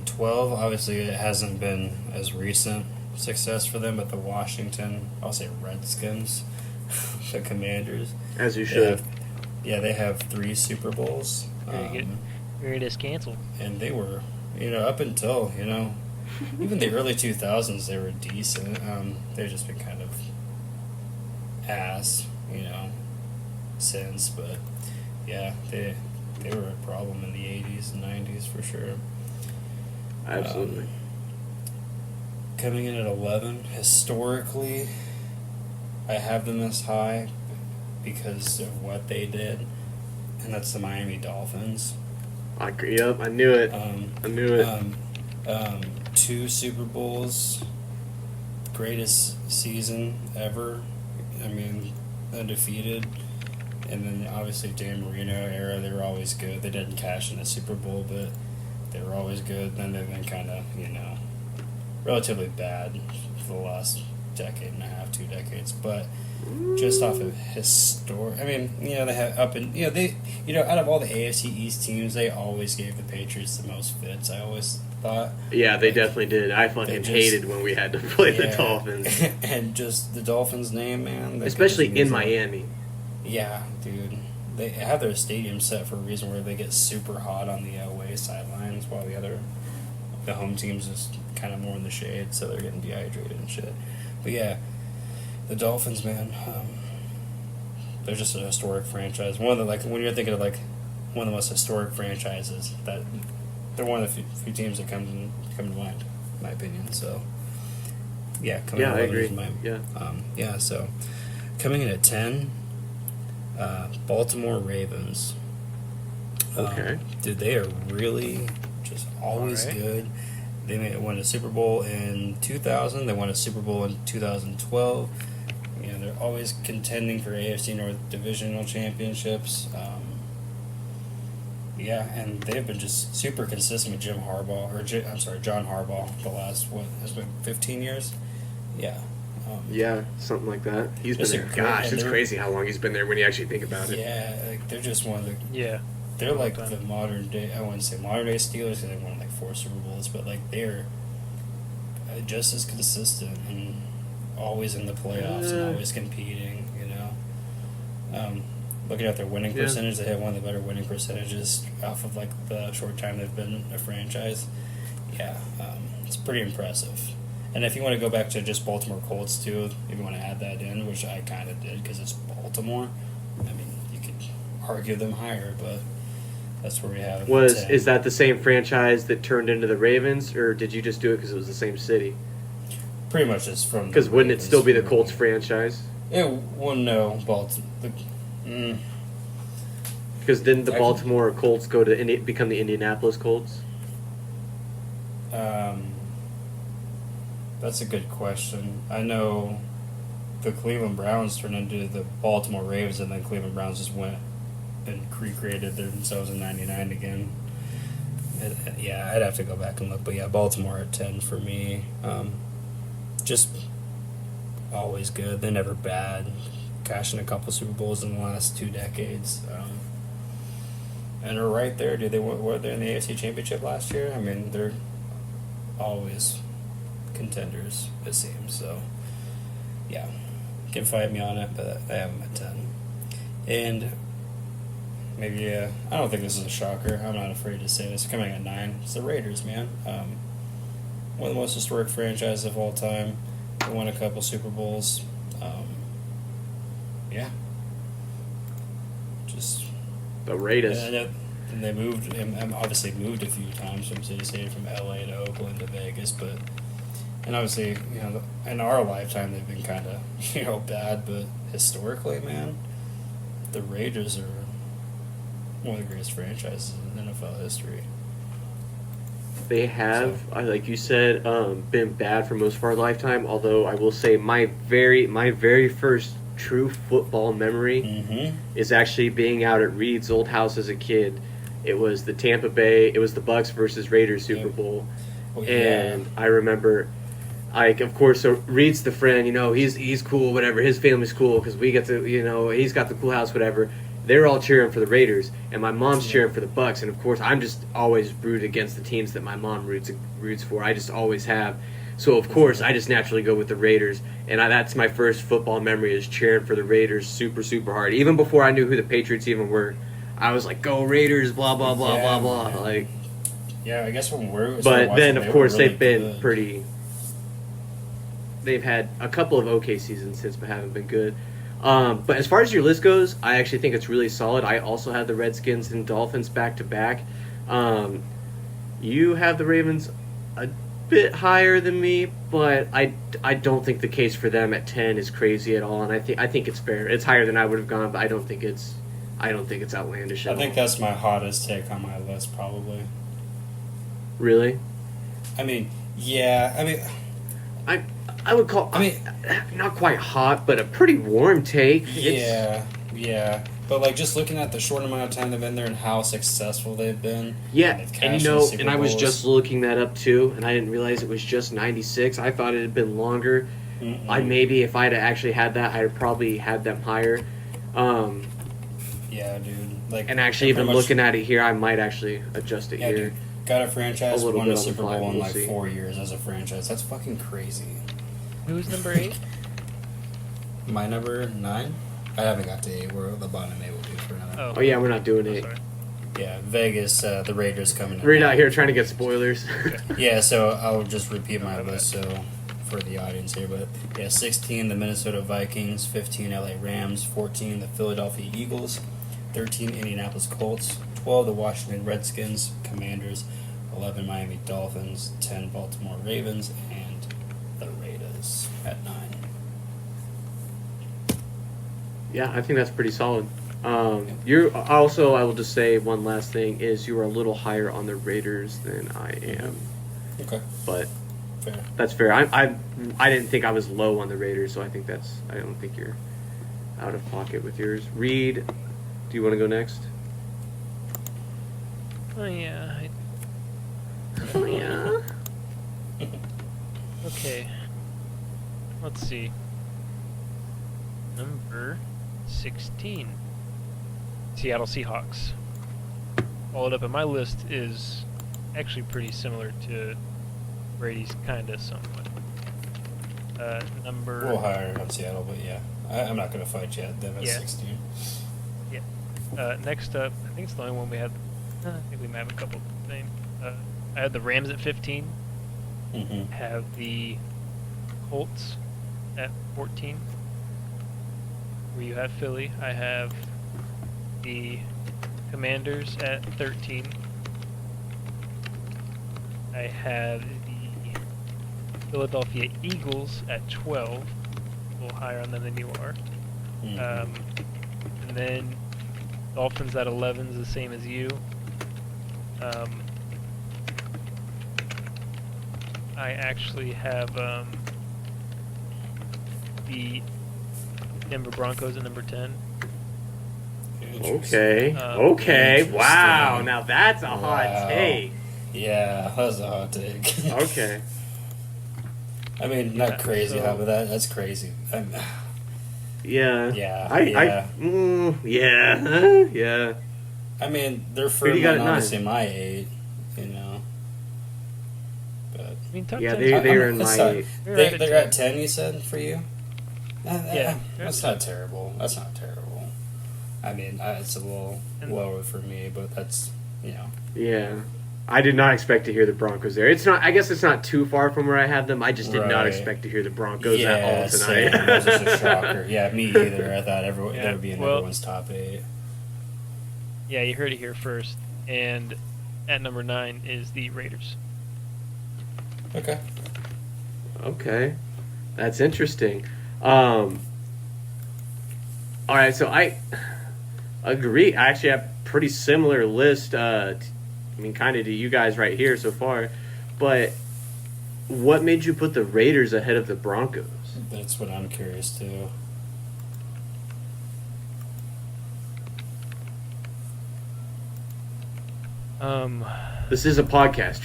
12, obviously, it hasn't been as recent success for them, but the Washington, I'll say Redskins, the Commanders. As you should. They have 3 Super Bowls. Here it is canceled. And they were, up until, even the early 2000s, they were decent. They've just been kind of ass, since. But, yeah, they were a problem in the 80s and 90s for sure. Absolutely. Coming in at 11, historically, I have them this high because of what they did, and that's the Miami Dolphins. Yep, I knew it. I knew it. 2 Super Bowls, greatest season ever. I mean, undefeated. And then obviously Dan Marino era, they were always good. They didn't cash in the Super Bowl, but they were always good. Then they've been kind of, relatively bad for the last decade and a half, 2 decades. But just off of they have out of all the AFC East teams, they always gave the Patriots the most fits. I always thought. Yeah, they definitely did. I fucking hated when we had to play the Dolphins. And just the Dolphins name, man. Especially in Miami. Yeah, dude. They have their stadium set for a reason where they get super hot on the away sidelines while the home team's just kind of more in the shade, so they're getting dehydrated and shit. But yeah, the Dolphins, man, they're just a historic franchise. One of the, when you're thinking of one of the most historic franchises, that they're one of the few teams that come to mind, in my opinion. So yeah, I agree. So coming in at 10, Baltimore Ravens. Okay. Dude, they are really just always good. They won a Super Bowl in 2000. They won a Super Bowl in 2012. They're always contending for AFC North divisional championships. And they've been just super consistent with John Harbaugh the last, has been 15 years? Yeah. Something like that. He's been there. Gosh, it's crazy how long he's been there when you actually think about it. Yeah, they're just one of the... Yeah. They're like the modern day, I wouldn't say modern day Steelers, because they won 4 Super Bowls, but they're just as consistent and always in the playoffs and always competing, Looking at their winning percentage, they have one of the better winning percentages off of the short time they've been a franchise. Yeah, it's pretty impressive. And if you want to go back to just Baltimore Colts too, if you want to add that in, which I kind of did because it's Baltimore, I mean, you could argue them higher, but that's where we have. Is that the same franchise that turned into the Ravens, or did you just do it because it was the same city? Pretty much just from. Because wouldn't it still be the Colts franchise? Yeah, well, no, Baltimore. Because didn't the Baltimore Colts go to become the Indianapolis Colts? That's a good question. I know the Cleveland Browns turned into the Baltimore Ravens, and then Cleveland Browns just went and recreated themselves in '99 again. I'd have to go back and look, but yeah, Baltimore at 10 for me. Just always good. They're never bad. Cashing a couple Super Bowls in the last 2 decades. And they're right there, dude. They were there in the AFC Championship last year. I mean, they're always contenders, it seems. So, yeah. can fight me on it, but I have them at 10. And maybe, I don't think this is a shocker. I'm not afraid to say this. Coming at 9, it's the Raiders, man. One of the most historic franchises of all time. They won a couple Super Bowls. Yeah. Just The Raiders. and they moved, and obviously moved a few times from city to city, from LA to Oakland to Vegas, and obviously, in our lifetime they've been kind of, bad, but historically, man, the Raiders are one of the greatest franchises in NFL history. They have, like you said, been bad for most of our lifetime. Although I will say, my very first true football memory is actually being out at Reed's old house as a kid. It was the Tampa Bay. It was the Bucks versus Raiders Super Bowl, and I remember, of course, so Reed's the friend. He's cool, whatever. His family's cool because we get to, he's got the cool house, whatever. They're all cheering for the Raiders, and my mom's cheering for the Bucks. And of course, I'm just always rooted against the teams that my mom roots for. I just always have. So of course, I just naturally go with the Raiders, and that's my first football memory, is cheering for the Raiders super, super hard. Even before I knew who the Patriots even were, I was like, "Go Raiders!" Blah blah blah blah blah. Man. Like, I guess when we're. But then, of course, really they've been good. pretty. They've had a couple of okay seasons since, but haven't been good. But as far as your list goes, I actually think it's really solid. I also have the Redskins and Dolphins back to back. You have the Ravens a bit higher than me, but I don't think the case for them at 10 is crazy at all, and I think it's fair. It's higher than I would have gone, but I don't think it's outlandish at I think all. that's my hottest take on my list, probably. Really? I mean, yeah. I mean, I would call. Not quite hot, but a pretty warm take. yeah. But just looking at the short amount of time they've been there and how successful they've been. Yeah, they've and cashed in Super and I was Bowls. just looking that up too, and I didn't realize it was just 96. I thought it had been longer. Maybe if I'd actually had that, I'd probably had them higher. Yeah, dude. And actually, even looking at it here, I might actually adjust it Yeah, here. dude. Got a franchise, A little won bit a on the Super fly, Bowl in we'll see. 4 years as a franchise. That's fucking crazy. Who's number 8? My number 9? I haven't got to 8. We're the bottom 8 will be for now. Oh yeah, we're not doing it. Sorry. Yeah, Vegas, the Raiders coming in. We're not here trying to get spoilers. Yeah, so I'll just repeat my list so for the audience here. But yeah, 16, the Minnesota Vikings, 15, LA Rams, 14, the Philadelphia Eagles, 13, Indianapolis Colts, 12, the Washington Redskins, Commanders, 11, Miami Dolphins, 10, Baltimore Ravens, and the Raiders at 9. Yeah, I think that's pretty solid. You're also, I will just say one last thing, is you are a little higher on the Raiders than I am. Okay, But fair. that's fair. I didn't think I was low on the Raiders, so I don't think you're out of pocket with yours. Reed, do you want to go next? Oh yeah. Oh yeah. Okay. Let's see. Number 16. Seattle Seahawks. Followed up, and my list is actually pretty similar to Brady's, kinda somewhat. Number. A little higher on Seattle, but yeah. I'm not going to fight you at them at Yeah. 16. Next up, I think it's the only one we had. I think we might have a couple of the same. I had the Rams at 15. Mm-hmm. Have the Colts at 14. Where you have Philly, I have the Commanders at 13. I have the Philadelphia Eagles at 12. A little higher on them than you are. Mm-hmm. And then Dolphins at 11 is the same as you. I actually have the Denver Broncos at number 10. Okay. Okay. Interesting. Wow. Now that's a hot Wow. take. Yeah, that's a hot take. Okay. I mean, not Yeah, crazy, so- but that's crazy. Yeah. Yeah, Yeah. I mean, they're Who do you firmly got at obviously 9? my 8, But I mean, top Yeah, 10 they-'s they're fine. in that's my not- 8. They're They're at at 10, you said, for you? Yeah. That's not terrible. That's not terrible. I mean, it's a little lower for me, but that's, you know. Yeah. I did not expect to hear the Broncos there. It's not. I guess it's not too far from where I have them. I just did not Right. expect to hear the Broncos Yeah, at all same. tonight. That was just a shocker. Yeah, me either. I thought Yeah, they would be in well- everyone's top 8. Yeah, you heard it here first. And at number 9 is the Raiders. Okay. Okay, that's interesting. All right, so I agree. I actually have a pretty similar list. I mean, kind of to you guys right here so far. But what made you put the Raiders ahead of the Broncos? That's what I'm curious too. This is a podcast.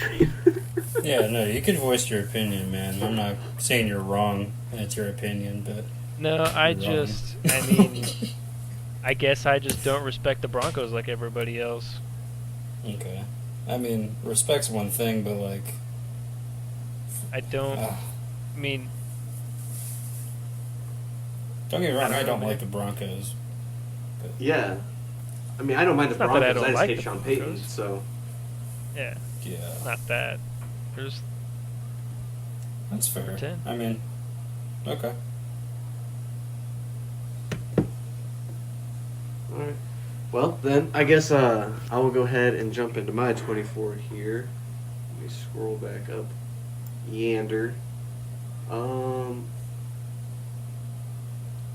Yeah, no, you can voice your opinion, man. I'm not saying you're wrong. It's your opinion, but No, I mean, I guess I just don't respect the Broncos like everybody else. okay. I mean, respect's one thing, but like, I don't. ah, I mean, don't get me wrong. I I don't don't know, like the Broncos. Yeah. I mean, I don't mind the It's not that I Broncos. don't I just like hate the Sean Payton, Broncos. so. yeah, Yeah, not that. There's that's fair. 10. I mean, okay. Alright. Well, then, I guess I will go ahead and jump into my 24 here. Let me scroll back up. Yander.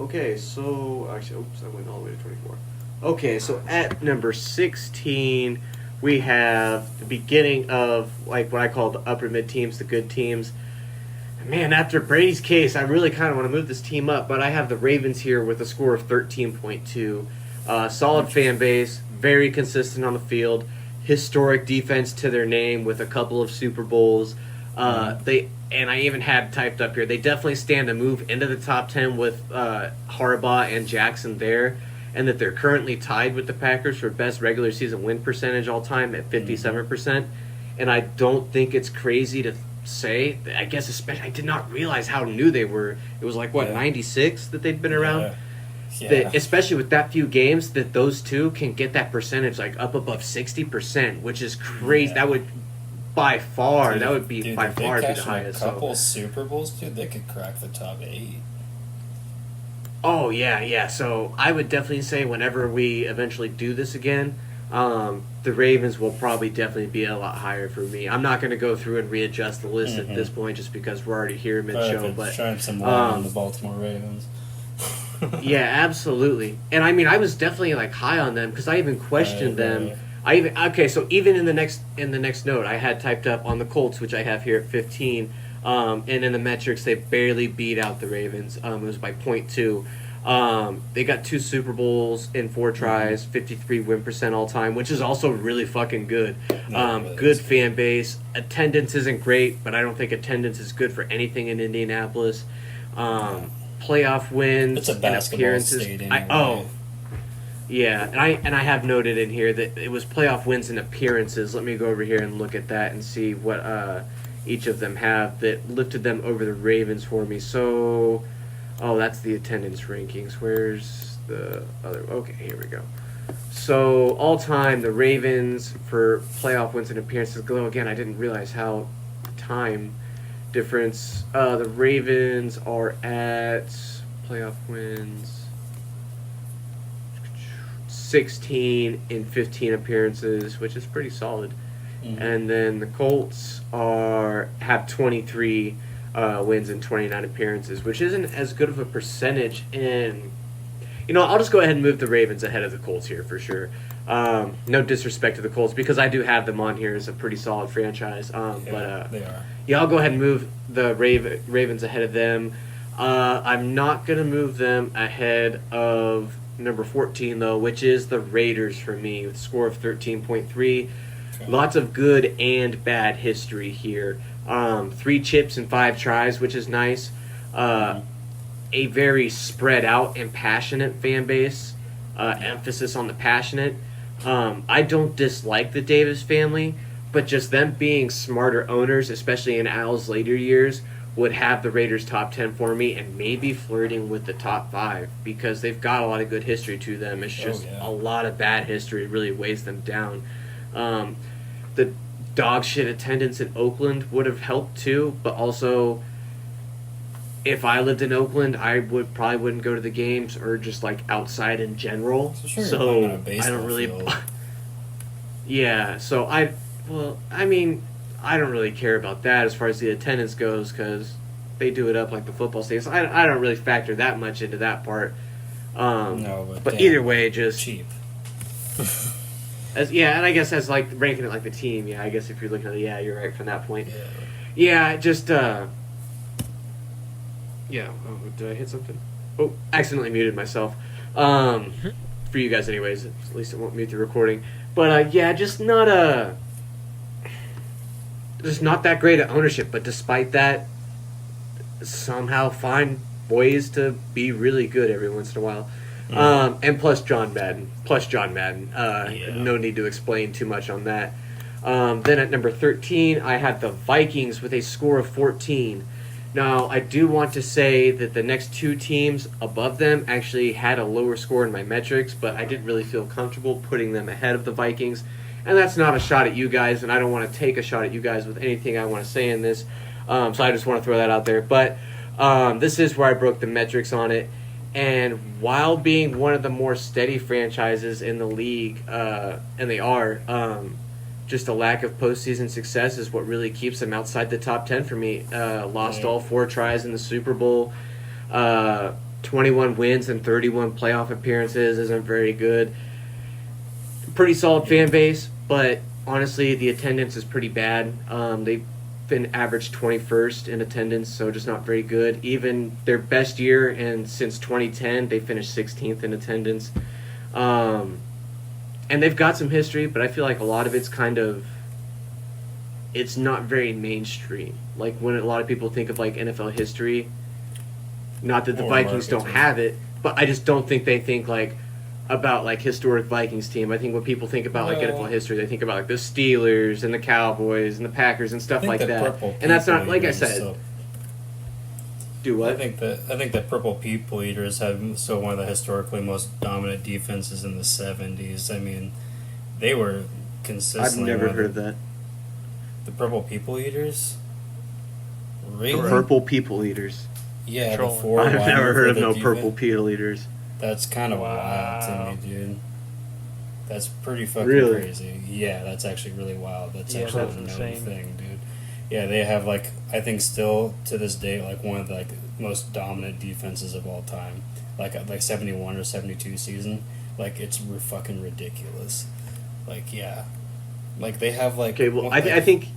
Okay, so... Actually, oops, I went all the way to 24. Okay, so at number 16, we have the beginning of, like, what I call the upper mid teams, the good teams. Man, after Brady's case, I really kind of want to move this team up, but I have the Ravens here with a score of 13.2. Solid fan base, very consistent on the field, historic defense to their name with a couple of Super Bowls. And I even had typed up here, they definitely stand to move into the top 10 with Harbaugh and Jackson there, and that they're currently tied with the Packers for best regular season win percentage all time at 57%. And I don't think it's crazy to say, I guess especially, I did not realize how new they were. It was like, what, Yeah. 96 that they'd been around? Yeah. That, especially with that few games, that those two can get that percentage like up above 60%, which is crazy. Yeah. That would by far, Dude, that would be dude, by if they far be catch the a highest. couple So. Super Bowls, dude, they could crack the top 8. Oh yeah. So I would definitely say whenever we eventually do this again, the Ravens will probably definitely be a lot higher for me. I'm not going to go through and readjust the list at this point, just because we're already here mid-show. But shine some light on the Baltimore Ravens. yeah, absolutely. And I mean, I was definitely like high on them because I even questioned them. Right. So even in the next note, I had typed up on the Colts, which I have here at 15, and in the metrics they barely beat out the Ravens. It was by 0.2. They got 2 Super Bowls in 4 tries, 53 win percent all time, which is also really fucking good. Good fan base. Attendance isn't great, but I don't think attendance is good for anything in Indianapolis. Playoff wins It's a and basketball appearances. state anyway. Yeah, and I have noted in here that it was playoff wins and appearances. Let me go over here and look at that and see what each of them have that lifted them over the Ravens for me. So, that's the attendance rankings. Where's the other? Okay, here we go. So, all time, the Ravens for playoff wins and appearances. Go again, I didn't realize how time difference. The Ravens are at playoff wins 16 in 15 appearances, which is pretty solid. And then the Colts have 23 wins and 29 appearances, which isn't as good of a percentage. And I'll just go ahead and move the Ravens ahead of the Colts here for sure. No disrespect to the Colts, because I do have them on here as a pretty solid franchise. They are. Yeah, I'll go ahead and move the Ravens ahead of them. I'm not going to move them ahead of number 14, though, which is the Raiders for me, with a score of 13.3. Okay. Lots of good and bad history here. 3 chips and 5 tries, which is nice. A very spread out and passionate fan base. Emphasis on the passionate. I don't dislike the Davis family, but just them being smarter owners, especially in Al's later years, would have the Raiders top 10 for me and maybe flirting with the top 5 because they've got a lot of good history to them. It's just a lot of bad history really weighs them down. The dog shit attendance in Oakland would have helped too, but also if I lived in Oakland, I probably wouldn't go to the games or just like outside in general. So I don't really. Yeah, so I don't really care about that as far as the attendance goes because they do it up like the football stadiums. I don't really factor that much into that part. No, but either way, just cheap. And I guess as like ranking it like the team, I guess if you're looking at it, you're right from that point. Yeah, just Oh, did I hit something? Oh, accidentally muted myself. For you guys, anyways. At least it won't mute the recording. But just not that great at ownership. But despite that, somehow find ways to be really good every once in a while. And plus John Madden. No need to explain too much on that. Then at number 13, I had the Vikings with a score of 14. Now, I do want to say that the next two teams above them actually had a lower score in my metrics, but I didn't really feel comfortable putting them ahead of the Vikings. And that's not a shot at you guys, and I don't want to take a shot at you guys with anything I want to say in this. So I just want to throw that out there. But this is where I broke the metrics on it. And while being one of the more steady franchises in the league, and they are, just a lack of postseason success is what really keeps them outside the top 10 for me. Lost all 4 tries in the Super Bowl. 21 wins and 31 playoff appearances isn't very good. Pretty solid fan base, but honestly, the attendance is pretty bad. They've been averaged 21st in attendance, so just not very good. Even their best year, and since 2010, they finished 16th in attendance. And they've got some history, but I feel like a lot of it's it's not very mainstream. Like when a lot of people think of like NFL history, not that the Vikings don't have it, but I just don't think they think like about like historic Vikings team. I think when people think about like NFL history, they think about like the Steelers and the Cowboys and the Packers and stuff like that. And that's not, like I said. Do what? I think that Purple People Eaters have still one of the historically most dominant defenses in the 70s. I mean, they were consistently. I've never heard of that. The Purple People Eaters? Really? The Purple People Eaters. Yeah, Trolling. before I've never heard of no defense. Purple People Eaters. That's kind of wild to me, dude. That's pretty fucking crazy. Yeah, that's actually really wild. That's actually a known thing, dude. Yeah, they have like I think still to this day like one of the like most dominant defenses of all time. Like 71 or 72 season. Like it's fucking ridiculous. Like like they have like I think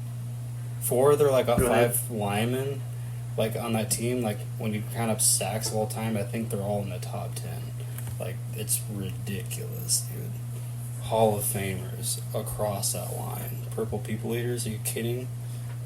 4 of their like 5 linemen like on that team. Like when you count up sacks of all time, I think they're all in the top 10. Like it's ridiculous, dude. Hall of Famers across that line. Purple People Eaters, are you kidding?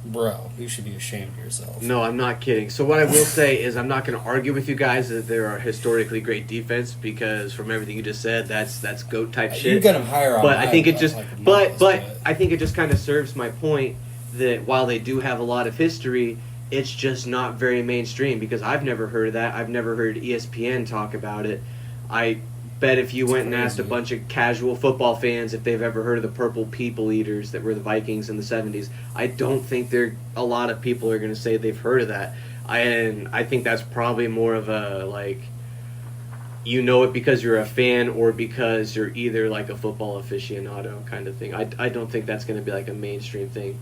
Bro, you should be ashamed of yourself. No, I'm not kidding. So what I will say is I'm not going to argue with you guys that they're a historically great defense because from everything you just said, that's GOAT type shit. You got them higher on. But I think it just, but I think it just kind of serves my point that while they do have a lot of history, it's just not very mainstream because I've never heard of that. I've never heard ESPN talk about it. I bet if you went and asked a bunch of casual football fans if they've ever heard of the Purple People Eaters that were the Vikings in the 70s, I don't think a lot of people are going to say they've heard of that. And I think that's probably more of a, like, you know it because you're a fan or because you're either, like, a football aficionado kind of thing. I don't think that's going to be, like, a mainstream thing.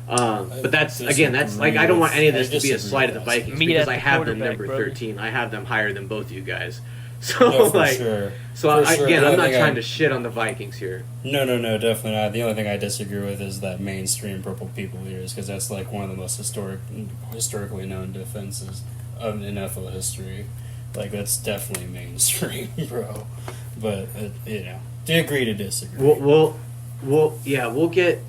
But that's, again, that's, like, I don't want any of this to be a slight of the Vikings because I have them number 13. I have them higher than both you guys. So, no, like, sure. So again, I'm not trying to shit on the Vikings here. No, definitely not. The only thing I disagree with is that mainstream Purple People Eaters, because that's like one of the most historically known defenses of NFL history. Like that's definitely mainstream, bro. But to agree to disagree. We'll get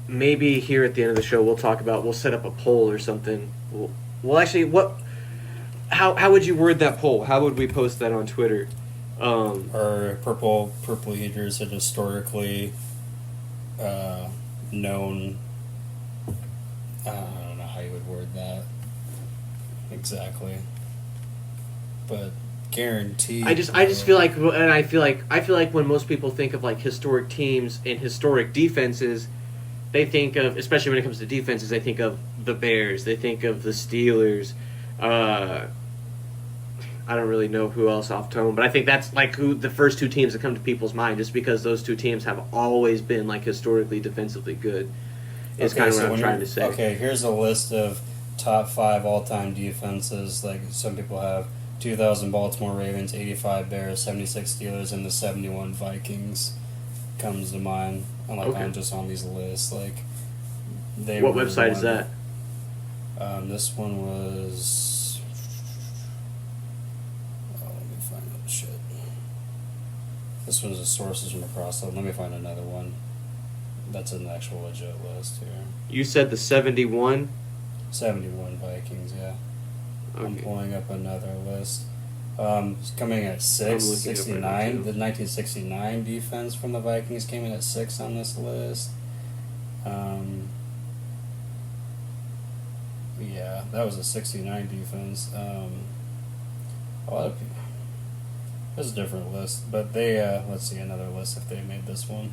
maybe here at the end of the show we'll set up a poll or something. Well, actually, How would you word that poll? How would we post that on Twitter? Are Purple Eaters a historically known? I don't know how you would word that exactly, but guaranteed. I just feel like, and I feel like when most people think of like historic teams and historic defenses, they think of, especially when it comes to defenses, they think of the Bears, they think of the Steelers. I don't really know who else off tone, but I think that's like who the first two teams that come to people's mind, just because those two teams have always been like historically defensively good. Is kind of what I'm trying to say. Okay, here's a list of top 5 all-time defenses. Like some people have 2000 Baltimore Ravens, 85 Bears, 76 Steelers, and the 71 Vikings comes to mind. On just on these lists, like they. What website is that? This one was. Oh, let me find that shit. This one's the sources from across. So let me find another one. That's an actual legit list here. You said the 71? 71 Vikings, yeah. Okay. I'm pulling up another list. It's coming at 6, 69. The 1969 defense from the Vikings came in at 6 on this list. Yeah, that was a 69 defense. A lot of people. There's a different list, but they, let's see another list if they made this one.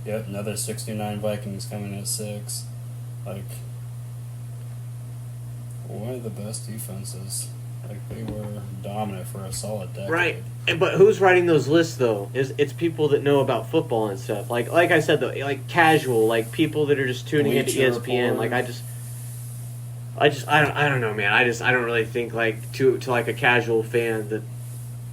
Yep, another 69 Vikings coming at 6. Like, one of the best defenses. Like, they were dominant for a solid decade. Right, but who's writing those lists though? It's people that know about football and stuff. Like I said though, like casual, like people that are just tuning into ESPN. Report. Like I don't know, man. I don't really think like to like a casual fan that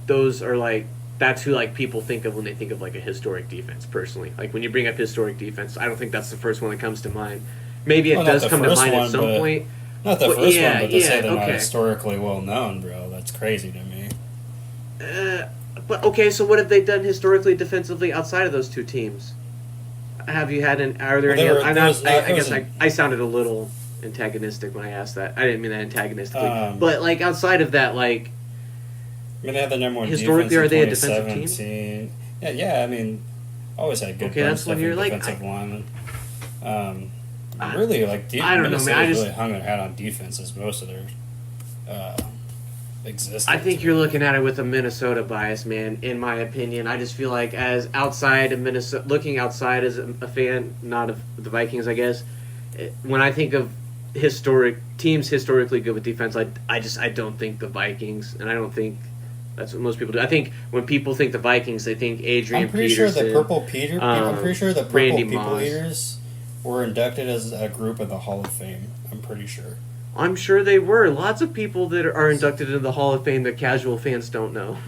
those are like that's who like people think of when they think of like a historic defense. Personally, like when you bring up historic defense, I don't think that's the first one that comes to mind. Maybe it does come to mind at some point. Not the first one, but to say they're not okay. historically well known, bro, that's crazy to me. But okay, so what have they done historically defensively outside of those two teams? Have you had are there any? I guess I sounded a little antagonistic when I asked that. I didn't mean that antagonistically, but like outside of that, like. I mean, they had the number one historically, defense are they in a defensive 2017. Team? Yeah. I mean, always had good defensive linemen. Really, like I don't know, man. I just really hung their hat on defenses most of their existence. I think you're looking at it with a Minnesota bias, man. In my opinion, I just feel like as outside of Minnesota, looking outside as a fan, not of the Vikings, I guess. When I think of historic teams historically good with defense, I don't think the Vikings, and I don't think. That's what most people do. I think when people think the Vikings, they think Adrian Peterson. I'm pretty sure the Purple Randy People Moss. Eaters were inducted as a group in the Hall of Fame. I'm pretty sure. I'm sure they were. Lots of people that are inducted into the Hall of Fame that casual fans don't know.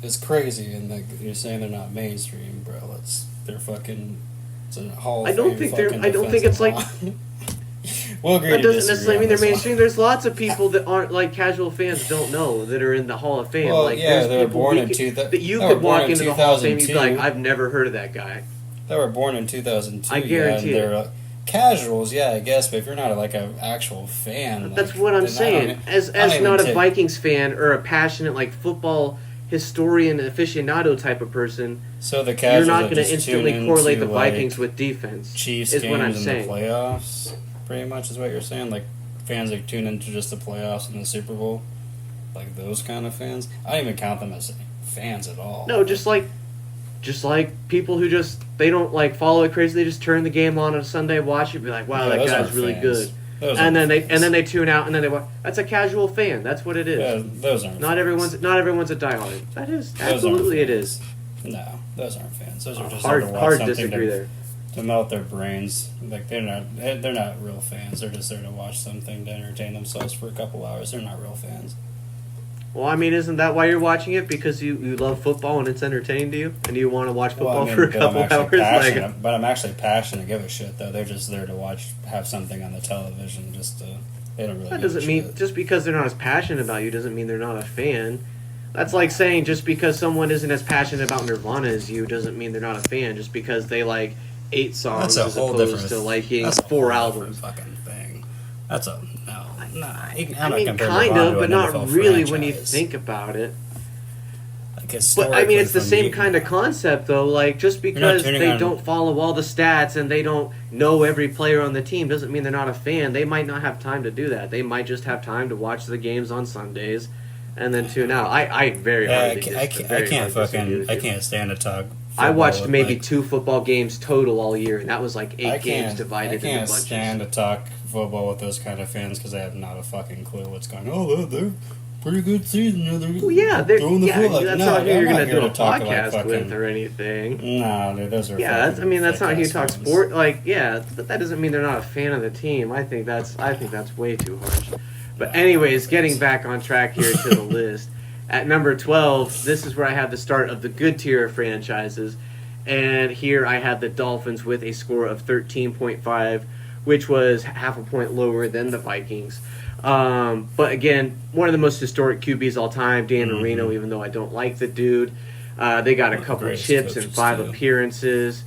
It's crazy, and like you're saying they're not mainstream, bro. They're fucking. It's a Hall of Fame. I don't think it's like. We'll agree. That doesn't necessarily mean they're mainstream. There's lots of people that aren't like casual fans don't know that are in the Hall of Fame. Well, like, yeah, they were born in that you could walk into the Hall of Fame and you'd be like, I've never heard of that guy. They were born in 2002. I guarantee it. They're casuals, yeah, I guess. But if you're not like an actual fan, that's what I'm saying. As not a Vikings fan or a passionate like football historian aficionado type of person, so the casuals you're not going to instantly correlate the like Vikings with defense. Chiefs is games what I'm in saying. The playoffs, pretty much is what you're saying. Like fans that tune into just the playoffs and the Super Bowl, like those kind of fans. I don't even count them as fans at all. No, just like people who they don't like follow it crazy. They just turn the game on a Sunday, watch it, be like, wow, that guy's really good. And then they tune out, and then they watch. That's a casual fan. That's what it is. Yeah, those aren't. Not everyone's a diehard. That is absolutely it is. No, those aren't fans. Those are just hard disagree there. To melt their brains. Like they're not real fans. They're just there to watch something to entertain themselves for a couple hours. They're not real fans. Well, I mean, isn't that why you're watching it? Because you love football and it's entertaining to you, and you want to watch football for a couple hours. But I'm actually passionate to give a shit though. They're just there to have something on the television. They don't really. That doesn't mean just because they're not as passionate about you doesn't mean they're not a fan. That's like saying just because someone isn't as passionate about Nirvana as you doesn't mean they're not a fan. Just because they like 8 songs as opposed to liking 4 albums. Fucking thing. That's a no. Nah, I mean, kind of, but not really when you think about it. Like But I mean, it's the historically same from kind of concept, though. Like, just because turning they on- don't follow all the stats and they don't know every player on the team doesn't mean they're not a fan. They might not have time to do that. They might just have time to watch the games on Sundays and then tune out. I very Yeah, hardly I very can't hardly disagree with I you. can't stand to talk. I football watched with, maybe like, 2 football games total all year, and that was like 8 games divided I into can't bunches. stand to talk football with those kind of fans because I have not a fucking clue what's going on. Oh, they're pretty good season. They're Well, yeah, throwing the football. that's No, not who I'm you're not going to here do a talk about podcast with fucking- or anything. No, dude, those are Yeah, that's fucking not who you fake-ass talk fans. sport. Like, yeah, but that doesn't mean they're not a fan of the team. I think that's way too harsh. But anyways, getting back on track here to the list. At number 12, this is where I have the start of the good tier of franchises. And here I have the Dolphins with a score of 13.5, which was half a point lower than the Vikings. But again, one of the most historic QBs all time, Dan Marino, even though I don't like the dude. They got a One of the couple greatest chips and coaches, 5 too. appearances.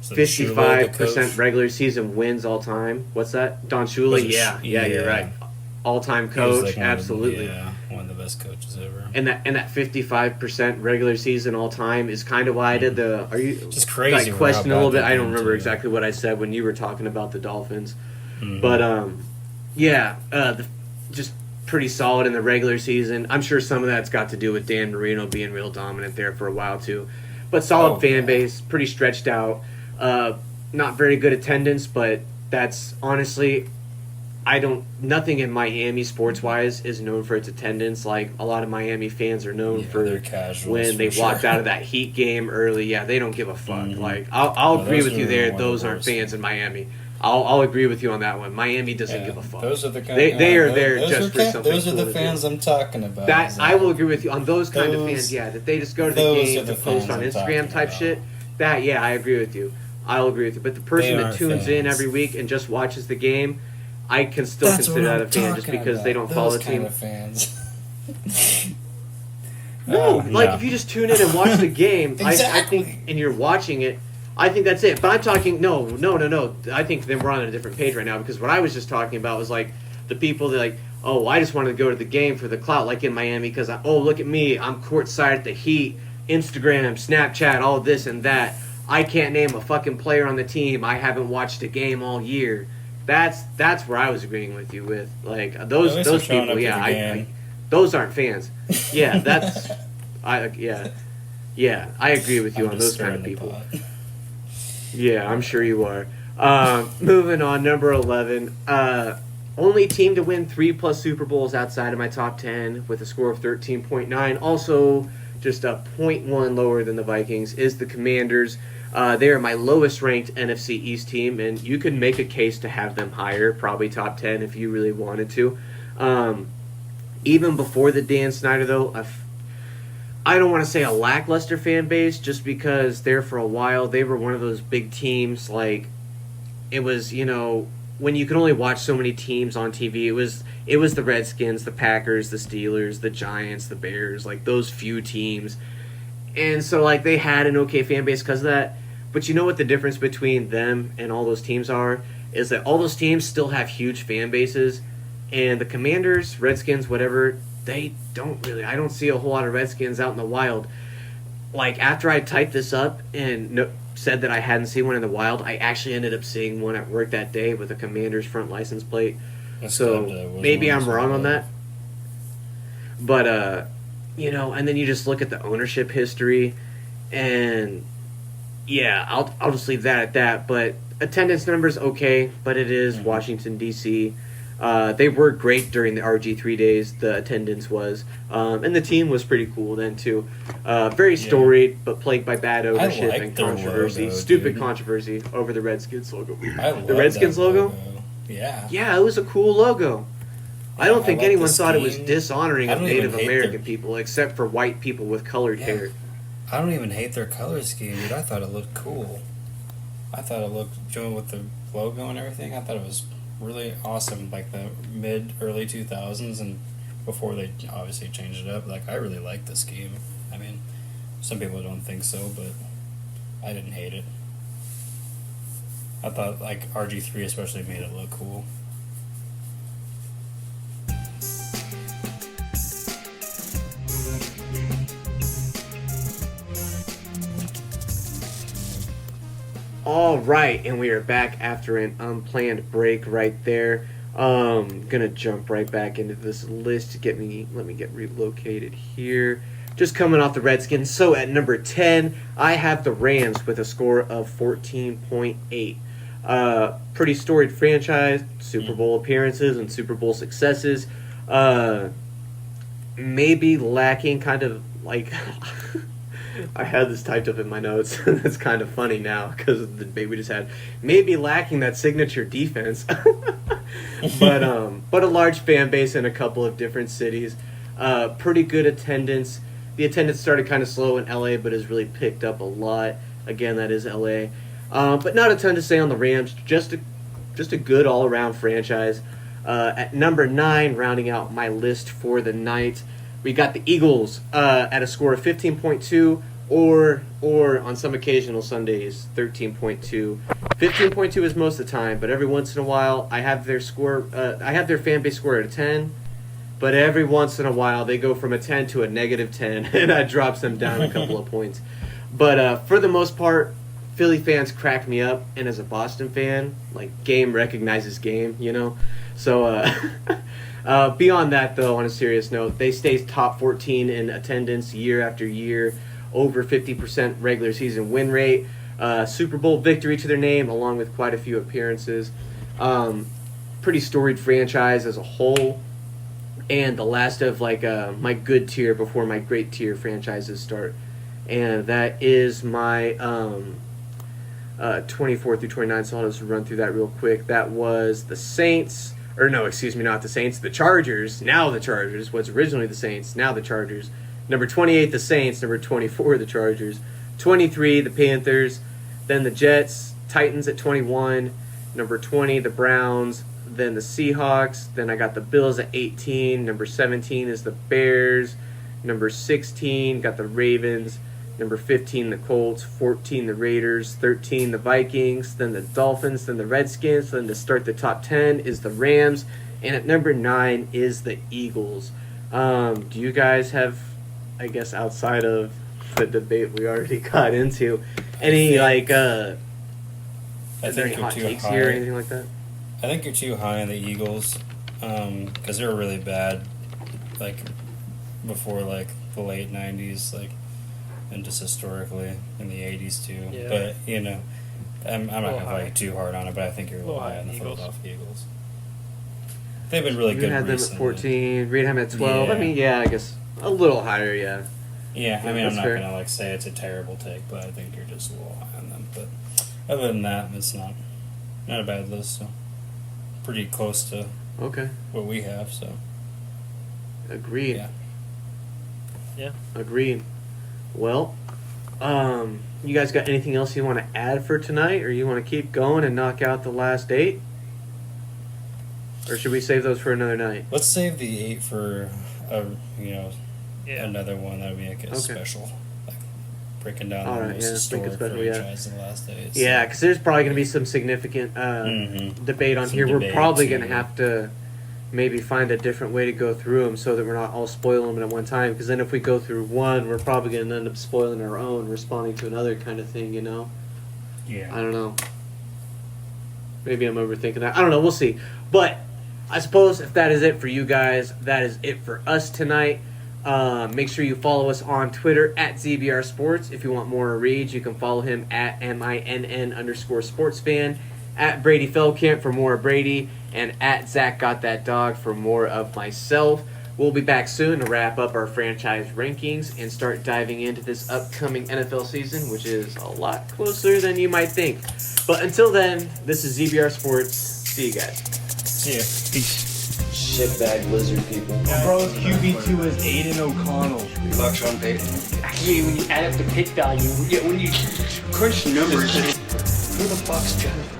So Shula, the 55% coach, regular season wins all time. What's that? Don Shula? Was it Yeah, you're yeah. right. All-time he was, coach, like, one of the- absolutely. yeah, one of the best coaches ever. And that 55% regular season all time is kind of why I did the. Are you Just crazy Like, how question a little bad bit? they I don't did, remember too. exactly what I said when you were talking about the Dolphins, Mhm. but just pretty solid in the regular season. I'm sure some of that's got to do with Dan Marino being real dominant there for a while too. But solid Oh, fan yeah. base, pretty stretched out. Not very good attendance, but that's honestly. Nothing in Miami sports wise is known for its attendance. Like a lot of Miami fans are known Yeah, for they're casuals when they for walked sure. out of that Heat game early. Yeah, they don't give a fuck. Mhm. Like I'll No, agree those with you are there. one of the Those aren't worst. fans in Miami. I'll agree with you on that one. Miami doesn't Yeah, give a fuck. Those are the kind They are those- there those just are for something Those are cool the to do. fans I'm talking about. That is I will agree with you on those kind of Those- fans. Yeah, that they just go to the those game are the to post fans on I'm Instagram talking type about. shit. That yeah, I agree with you. I'll agree with you. But the person They that aren't tunes in fans. every week and just watches the game, I can still That's consider what that I'm a fan just talking because they about. don't follow the Those team. kind of fans. No, like no. if you just tune in and watch the game, I Exactly. think, and you're watching it, I think that's it. But I'm talking, no. I think then we're on a different page right now because what I was just talking about was like the people that like, oh, I just wanted to go to the game for the clout, like in Miami, because look at me, I'm courtside at the Heat, Instagram, Snapchat, all this and that. I can't name a fucking player on the team. I haven't watched a game all year. That's where I was agreeing with you with like At those least I'm those showing people. up to Yeah, the game. those aren't fans. Yeah, that's yeah. I agree with you I'm on just those kind of stirring the people. pot. Yeah, I'm sure you are. Moving on, number 11. Only team to win 3+ Super Bowls outside of my top 10 with a score of 13.9. Also, just a 0.1 lower than the Vikings is the Commanders. They are my lowest ranked NFC East team, and you could make a case to have them higher, probably top 10 if you really wanted to. Even before the Dan Snyder, though, I don't want to say a lackluster fan base, just because there for a while they were one of those big teams. Like it was, when you could only watch so many teams on TV, it was the Redskins, the Packers, the Steelers, the Giants, the Bears, like those few teams. And so like they had an okay fan base because of that. But you know what the difference between them and all those teams are? Is that all those teams still have huge fan bases, and the Commanders, Redskins, whatever, they don't really. I don't see a whole lot of Redskins out in the wild. Like after I typed this up and said that I hadn't seen one in the wild, I actually ended up seeing one at work that day with a Commanders front license plate. That's So good, wasn't maybe one I'm as wrong well. on that. But and then you just look at the ownership history, and yeah, I'll just leave that at that. But attendance numbers okay, but it is Washington D.C. They were great during the RG3 days. The attendance was, and the team was pretty cool then too. Very storied, but plagued by bad ownership like and their controversy. logo, Stupid dude. controversy over the Redskins logo. I love The Redskins that logo? Yeah. Yeah, it was a cool logo. I don't I think like anyone the thought it was scheme. dishonoring I of don't even Native hate American their- people, except for white people with colored Yeah. hair. I don't even hate their color scheme, dude. I thought it looked cool. I thought it looked, with the logo and everything, I thought it was really awesome. Like the early 2000s and before they obviously changed it up. Like, I really liked the scheme. I mean, some people don't think so, but I didn't hate it. I thought, like, RG3 especially made it look cool. All right, and we are back after an unplanned break right there. Gonna jump right back into this list. Let me get relocated here. Just coming off the Redskins. So at number 10, I have the Rams with a score of 14.8. Pretty storied franchise, Super Bowl appearances and Super Bowl successes. Maybe lacking kind of like I had this typed up in my notes. It's kind of funny now because of the debate we just had. Maybe lacking that signature defense, but a large fan base in a couple of different cities. Pretty good attendance. The attendance started kind of slow in LA, but has really picked up a lot. Again, that is LA, but not a ton to say on the Rams. Just a good all around franchise. At number 9, rounding out my list for the night, we got the Eagles at a score of 15.2, or on some occasional Sundays, 13.2. 15.2 is most of the time, but every once in a while, I have their score. I have their fan base score at a 10, but every once in a while, they go from a 10 to a negative 10, and that drops them down a couple of points. But for the most part, Philly fans crack me up, and as a Boston fan, like, game recognizes game, you know? So, beyond that, though, on a serious note, they stay top 14 in attendance year after year, over 50% regular season win rate, Super Bowl victory to their name, along with quite a few appearances. Pretty storied franchise as a whole, and the last of, like, my good tier before my great tier franchises start. And that is my 24 through 29, so I'll just run through that real quick. That was the Saints. Or no, excuse me, not the Saints. The Chargers. Now the Chargers. What's originally the Saints. Now the Chargers. Number 28, the Saints. Number 24, the Chargers. 23, the Panthers. Then the Jets. Titans at 21. Number 20, the Browns. Then the Seahawks. Then I got the Bills at 18. Number 17 is the Bears. Number 16, got the Ravens. Number 15, the Colts. 14, the Raiders. 13, the Vikings. Then the Dolphins. Then the Redskins. Then to start the top 10 is the Rams. And at number 9 is the Eagles. Do you guys have, I guess, outside of the debate we already got into, any, like, is there any hot takes here or anything like that? I think you're too high on the Eagles because they were really bad, like, before, like, the late 90s, like, and just historically in the 80s too. Yeah. But, you know, I'm not going to high. fight too hard on it, but I think you're a little high on the Eagles. Philadelphia Eagles. They've been really You good had them recently. at 14. Reed had them at 12. Yeah. I mean, yeah, I guess a little higher, yeah. Yeah, I mean, I'm That's not fair. going to, like, say it's a terrible take, but I think you're just a little high on them. But other than that, it's not a bad list, so pretty close to Okay. what we have, so Agreed. yeah. Yeah. Agreed. Well, you guys got anything else you want to add for tonight, or you want to keep going and knock out the last 8? Or should we save those for another night? Let's save the 8 for, Yeah. another one that would be like a Okay. special, like breaking down All the right, most yeah, let's make it historic special, yeah. franchise in the last days. Yeah, because there's probably going to be some significant debate on Some here. We're debate, probably too. going to have to maybe find a different way to go through them so that we're not all spoiling them at one time. Because then if we go through one, we're probably going to end up spoiling our own, responding to another kind of thing, you know? Yeah. I don't know. Maybe I'm overthinking that. I don't know. We'll see. But I suppose if that is it for you guys, that is it for us tonight. Make sure you follow us on Twitter at ZBR Sports. If you want more reads, you can follow him at MINN_sportsfan, at Brady Feldkamp for more of Brady, and at Zach Got That Dog for more of myself. We'll be back soon to wrap up our franchise rankings and start diving into this upcoming NFL season, which is a lot closer than you might think. But until then, this is ZBR Sports. See you guys. See ya. Peace. Shitbag lizard people. Bro's QB2 is Aiden O'Connell. Bucks on Peyton. Actually, when you add up the pick value, when you crunch the numbers, who the fuck's Jonathan?